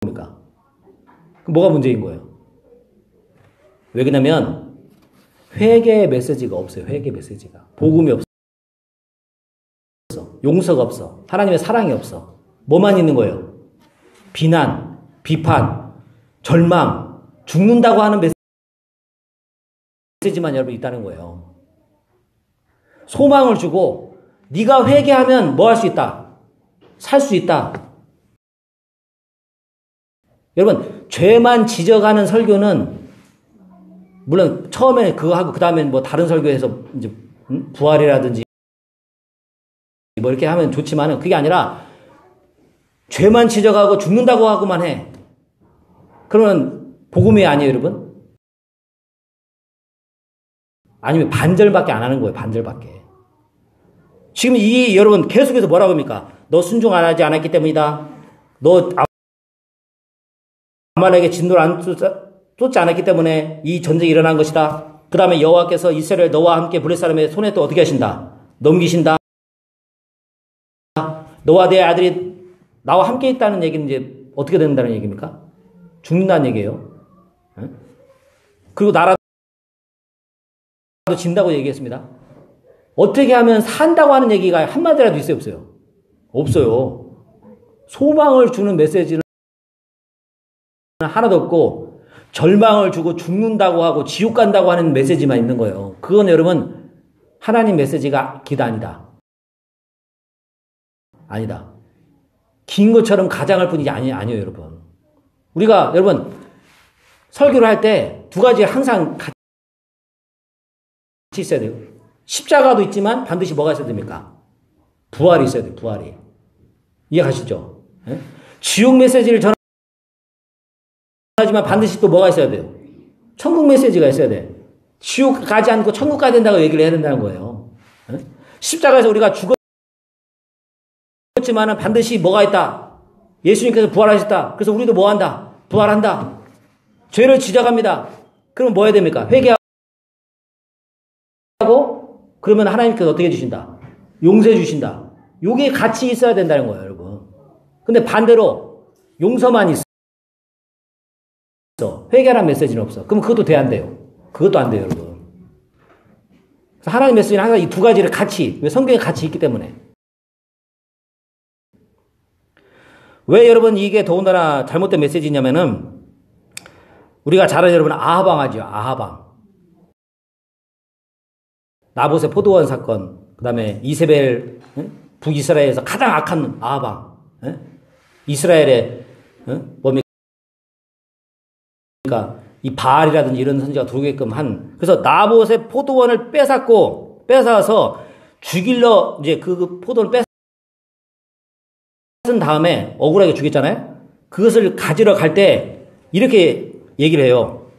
겁니까? 그럼 뭐가 문제인 거예요? 왜 그러냐면 회개의 메시지가 없어요. 회개 메시지가. 복음이 없어. 용서가 없어. 하나님의 사랑이 없어. 뭐만 있는 거예요? 비난, 비판, 절망, 죽는다고 하는 메시지만 여러분 있다는 거예요. 소망을 주고 네가 회개하면 뭐 할 수 있다? 살 수 있다. 여러분 죄만 지적하는 설교는 물론 처음에는 그거 하고 그 다음에는 뭐 다른 설교에서 이제 부활이라든지 뭐 이렇게 하면 좋지만은 그게 아니라 죄만 지적하고 죽는다고 하고만 해. 그러면 복음이 아니에요, 여러분? 아니면 반절밖에 안 하는 거예요. 반절밖에. 지금 이 여러분 계속해서 뭐라고 합니까? 너 순종 안 하지 않았기 때문이다. 너 아말렉의 진노를 안 쏟지 않았기 때문에 이 전쟁이 일어난 것이다. 그 다음에 여호와께서 이스라엘 너와 함께 블레셋 사람의 손에 또 어떻게 하신다? 넘기신다. 너와 내 아들이 나와 함께 있다는 얘기는 이제 어떻게 된다는 얘기입니까? 죽는다는 얘기예요. 그리고 나라도 진다고 얘기했습니다. 어떻게 하면 산다고 하는 얘기가 한마디라도 있어요, 없어요? 없어요. 소망을 주는 메시지는 하나도 없고 절망을 주고 죽는다고 하고 지옥 간다고 하는 메시지만 있는 거예요. 그건 여러분 하나님 메시지가 기다 아니다. 아니다. 긴 것처럼 가장할 뿐이지 아니에요, 여러분. 우리가 여러분 설교를 할 때 두 가지 항상 같이 있어야 돼요. 십자가도 있지만 반드시 뭐가 있어야 됩니까? 부활이 있어야 돼요. 부활이. 이해가시죠? 예? 지옥 메시지를 전하지만 반드시 또 뭐가 있어야 돼요? 천국 메시지가 있어야 돼. 지옥 가지 않고 천국 가야 된다고 얘기를 해야 된다는 거예요. 예? 십자가에서 우리가 죽었지만은 반드시 뭐가 있다? 예수님께서 부활하셨다. 그래서 우리도 뭐 한다? 부활한다. 죄를 지적합니다. 그러면 뭐 해야 됩니까? 회개하고 그러면 하나님께서 어떻게 주신다? 용서해 주신다. 요게 같이 있어야 된다는 거예요, 여러분. 근데 반대로 용서만 있어. 회개라는 메시지는 없어. 그럼 그것도 돼 안 돼요? 그것도 안 돼요, 여러분. 그래서 하나님 메시지는 항상 이 두 가지를 같이, 왜 성경에 같이 있기 때문에. 왜 여러분 이게 더군다나 잘못된 메시지냐면은 우리가 잘 아는 여러분 아하방 하죠. 아하방. 나봇의 포도원 사건, 그 다음에 이세벨, 북이스라엘에서 가장 악한 아하방. 이스라엘의 뭡니까? 이 바알이라든지 이런 선지가 들어오게끔 한. 그래서 나봇의 포도원을 뺏어서 죽일러 이제 그 포도원을 뺏은 다음에 억울하게 죽였잖아요. 그것을 가지러 갈 때 이렇게 얘기를 해요.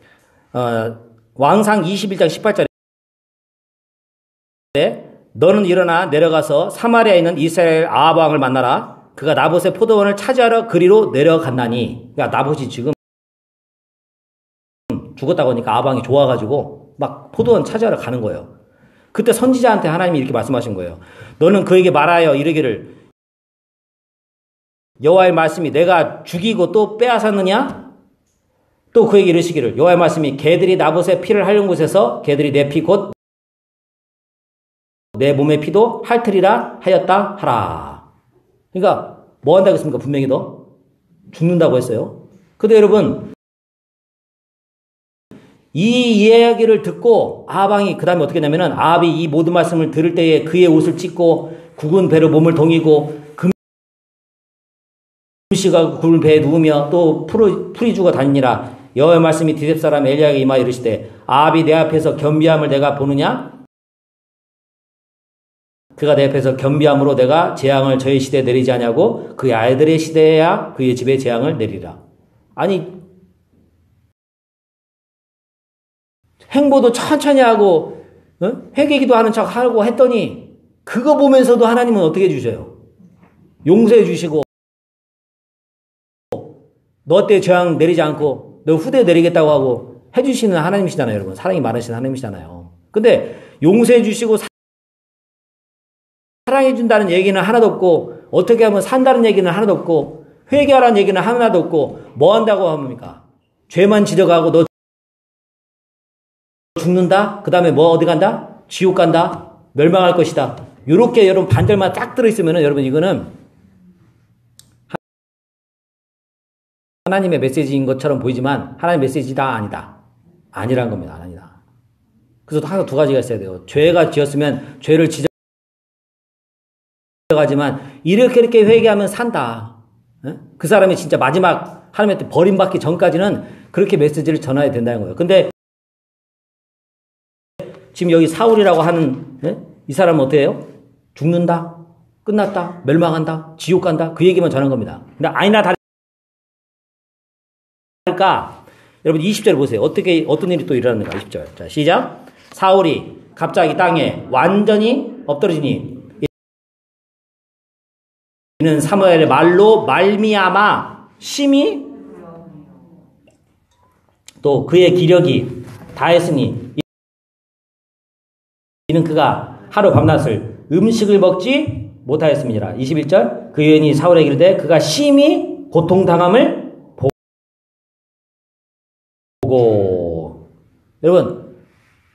왕상 21장 18절에 너는 일어나 내려가서 사마리아에 있는 이스라엘 아합 왕을 만나라. 그가 나봇의 포도원을 차지하러 그리로 내려갔나니. 그러니까 나봇이 지금 죽었다고 하니까 아합 왕이 좋아가지고 막 포도원 차지하러 가는 거예요. 그때 선지자한테 하나님이 이렇게 말씀하신 거예요. 너는 그에게 말하여 이르기를 여호와의 말씀이 내가 죽이고 또 빼앗았느냐? 또 그에게 이르시기를 여호와의 말씀이 개들이 나봇의 피를 할는 곳에서 개들이 내 피 곧 내 몸의 피도 핥으리라 하였다 하라. 그러니까 뭐 한다고 했습니까? 분명히 너 죽는다고 했어요. 근데 여러분 이 이야기를 듣고 아합왕이 그 다음에 어떻게 했냐면은 아합이 이 모든 말씀을 들을 때에 그의 옷을 찢고 굵은 배로 몸을 동이고 금식하고 굵은 배에 누우며 또 풀이 죽어 다니니라. 여호와의 말씀이 디셉 사람 엘리야에게 임하여 이르시되 아합이 내 앞에서 겸비함을 내가 보느냐? 그가 내 앞에서 겸비함으로 내가 재앙을 저의 시대에 내리지 아니하고 그의 아이들의 시대에야 그의 집에 재앙을 내리라. 아니 행보도 천천히 하고 회개기도 하는 척 하고 했더니 그거 보면서도 하나님은 어떻게 해주셔요? 용서해 주시고 너 때 재앙 내리지 않고 너 후대에 내리겠다고 하고 해주시는 하나님이시잖아요. 여러분 사랑이 많으신 하나님이시잖아요. 근데 용서해 주시고 사랑해 준다는 얘기는 하나도 없고 어떻게 하면 산다는 얘기는 하나도 없고 회개하라는 얘기는 하나도 없고 뭐 한다고 합니까? 죄만 지적하고 너 죽는다? 그 다음에 뭐 어디 간다? 지옥 간다? 멸망할 것이다. 요렇게 여러분 반절만 딱 들어있으면은 여러분 이거는 하나님의 메시지인 것처럼 보이지만 하나님의 메시지다 아니다. 아니란 겁니다. 아니다. 그래서 항상 두 가지가 있어야 돼요. 죄가 지었으면 죄를 지적하지만 이렇게 회개하면 산다. 그 사람이 진짜 마지막 하나님한테 버림받기 전까지는 그렇게 메시지를 전해야 된다는 거예요. 근데 지금 여기 사울이라고 하는 이 사람은 어때요? 죽는다, 끝났다, 멸망한다, 지옥 간다 그 얘기만 전한 겁니다. 근데 아니나 다를까 여러분 20절 보세요. 어떤 일이 또 일어났는가 20절. 자 시작. 사울이 갑자기 땅에 완전히 엎드러지니 이는 사무엘의 말로 말미암아 심히 또 그의 기력이 다했으니 이는 그가 하루 밤낮을 음식을 먹지 못하였음이니라. 21절 그 여인이 사울에게 이르되 그가 심히 고통당함을 보고. 여러분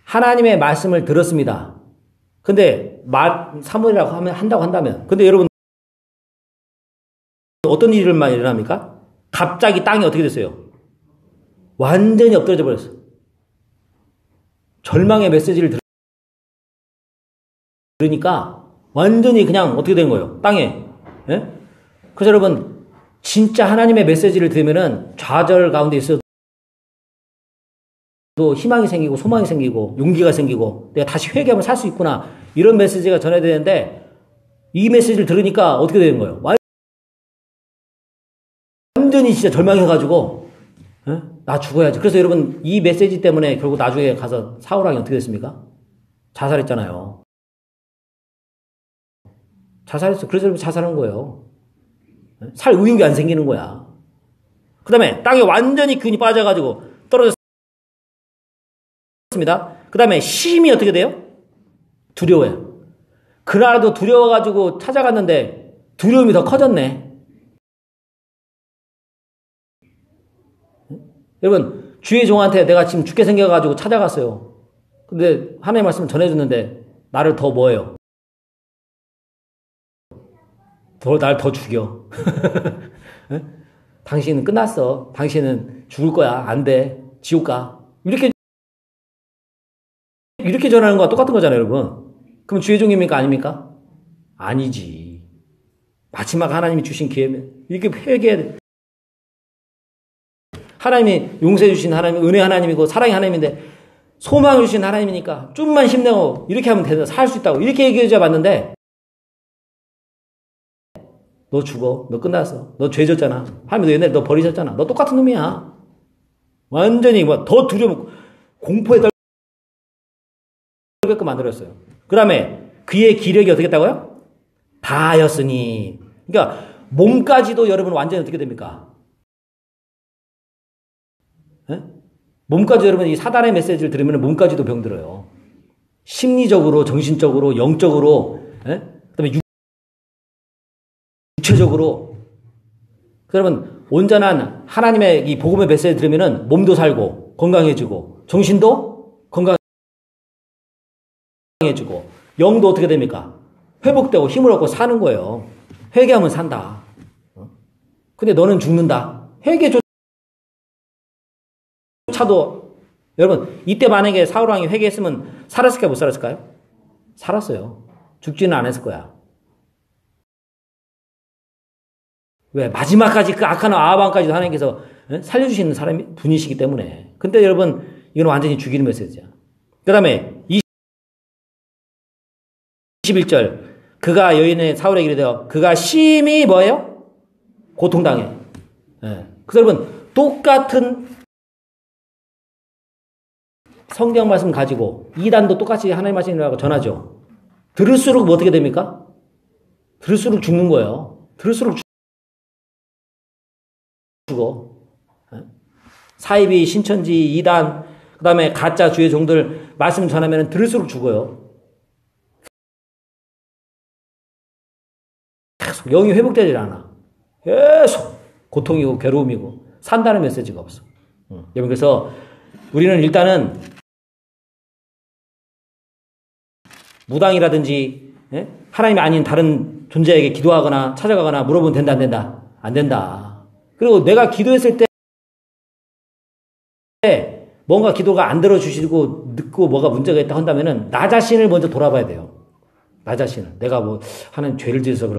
하나님의 말씀을 들었습니다. 근데 사무엘이라고 한다고 한다면 근데 여러분 어떤 일이 일어납니까? 갑자기 땅이 어떻게 됐어요? 완전히 엎드려져 버렸어요. 절망의 메시지를 들으니까 완전히 그냥 어떻게 된 거예요? 땅에. 예? 그래서 여러분 진짜 하나님의 메시지를 들으면은 좌절 가운데 있어도 희망이 생기고 소망이 생기고 용기가 생기고 내가 다시 회개하면 살 수 있구나 이런 메시지가 전해야 되는데 이 메시지를 들으니까 어떻게 되는 거예요? 완전히 진짜 절망해가지고 나 죽어야지. 그래서 여러분 이 메시지 때문에 결국 나중에 가서 사울왕이 어떻게 됐습니까? 자살했잖아요. 자살했어. 그래서 여러분 자살한 거예요. 살 의욕이 안 생기는 거야. 그 다음에 땅에 완전히 기운이 빠져가지고 떨어졌습니다. 그 다음에 심히 어떻게 돼요? 두려워요. 그날도 두려워가지고 찾아갔는데 두려움이 더 커졌네. 여러분 주의 종한테 내가 지금 죽게 생겨가지고 찾아갔어요. 근데 하나님의 말씀을 전해줬는데 나를 더 뭐예요? 날 더 죽여. 당신은 끝났어. 당신은 죽을 거야. 안 돼. 지옥 가. 이렇게 전하는 거와 똑같은 거잖아요, 여러분. 그럼 주의 종입니까? 아닙니까? 아니지. 마지막 하나님이 주신 기회면 이렇게 회개해야 돼. 하나님이 용서해 주신 하나님, 은혜 하나님이고 사랑의 하나님인데 소망을 주신 하나님이니까 좀만 힘내고 이렇게 하면 된다. 살 수 있다고. 이렇게 얘기해 줘 봤는데 너 죽어. 너 끝났어. 너 죄 졌잖아. 하나님 너 옛날에 너 버리셨잖아. 너 똑같은 놈이야. 완전히 뭐 더 두려워 공포에 떨게끔 만들었어요. 그 다음에 그의 기력이 어떻게 했다고요? 다하였으니. 그러니까 몸까지도 여러분 완전히 어떻게 됩니까? 에? 몸까지 여러분 이 사단의 메시지를 들으면 몸까지도 병들어요. 심리적으로, 정신적으로, 영적으로, 그다음에 육체적으로. 여러분 온전한 하나님의 이 복음의 메시지 들으면은 몸도 살고 건강해지고 정신도 건강해지고 영도 어떻게 됩니까? 회복되고 힘을 얻고 사는 거예요. 회개하면 산다. 근데 너는 죽는다. 회개조차도 여러분 이때 만약에 사울왕이 회개했으면 살았을까요? 못 살았을까요? 살았어요. 죽지는 않았을 거야. 왜? 마지막까지 그 악한 아합왕까지도 하나님께서 살려주시는 사람이 분이시기 때문에. 근데 여러분 이건 완전히 죽이는 메시지야. 그 다음에 21절 그가 여인의 사울에게 이르되 그가 심히 뭐예요? 고통당해. 그래서 여러분 똑같은 성경 말씀 가지고 이단도 똑같이 하나님 말씀이라고 전하죠. 들을수록 뭐 어떻게 됩니까? 들을수록 죽는 거예요. 들을수록 죽어. 사이비, 신천지, 이단, 그 다음에 가짜 주의 종들 말씀 전하면 들을수록 죽어요. 계속 영이 회복되지 않아. 계속 고통이고 괴로움이고 산다는 메시지가 없어. 여러분 그래서 우리는 일단은 무당이라든지 하나님이 아닌 다른 존재에게 기도하거나 찾아가거나 물어보면 된다 안 된다? 안 된다. 그리고 내가 기도했을 때 뭔가 기도가 안 들어주시고 늦고 뭐가 문제가 있다 한다면은 나 자신을 먼저 돌아봐야 돼요. 나 자신을. 내가 뭐 하나님 죄를 지어서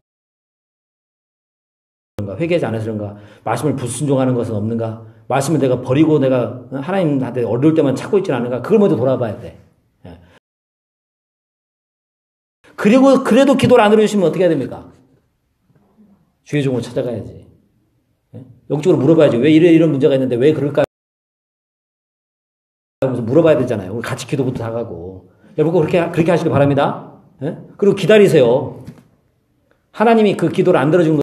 그런가 회개하지 않아서 그런가 말씀을 불순종하는 것은 없는가 말씀을 내가 버리고 내가 하나님한테 어려울 때만 찾고 있지는 않은가 그걸 먼저 돌아봐야 돼. 그리고 그래도 기도를 안 들어주시면 어떻게 해야 됩니까? 주의 종을 찾아가야지. 영적으로 물어봐야지. 왜 이런 문제가 있는데 왜 그럴까요? 물어봐야 되잖아요. 우리 같이 기도부터 나가고. 여러분 그렇게 하시길 바랍니다. 그리고 기다리세요. 하나님이 그 기도를 안 들어준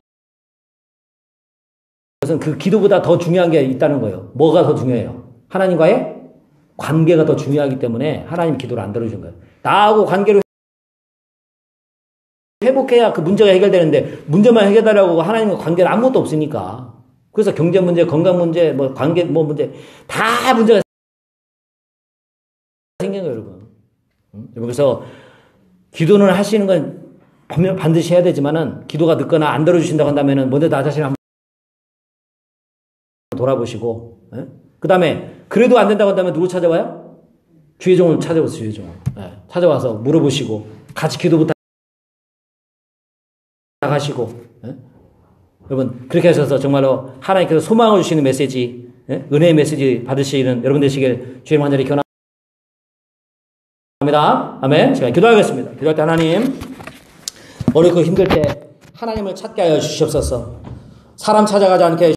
것은 그 기도보다 더 중요한 게 있다는 거예요. 뭐가 더 중요해요? 하나님과의 관계가 더 중요하기 때문에 하나님이 기도를 안 들어준 거예요. 나하고 관계를 회복해야 그 문제가 해결되는데 문제만 해결하려고 하나님과 관계는 아무것도 없으니까. 그래서 경제 문제, 건강 문제, 뭐 관계 뭐 문제 다 문제가 생긴 거예요, 여러분. 그래서 기도는 하시는 건 반드시 해야 되지만은 기도가 늦거나 안 들어주신다고 한다면은 먼저 나 자신 한번 돌아보시고, 그 다음에 그래도 안 된다고 한다면 누구 찾아와요? 주의 종을 찾아오세요, 주의 종을. 찾아와서 물어보시고 같이 기도부터 나가시고. 여러분 그렇게 하셔서 정말로 하나님께서 소망을 주시는 메시지, 은혜의 메시지 받으시는 여러분 되시길 주의 간절히 기원합니다. 아멘. 제가 기도하겠습니다. 기도할 때 하나님 어렵고 힘들 때 하나님을 찾게 하여 주시옵소서. 사람 찾아가지 않게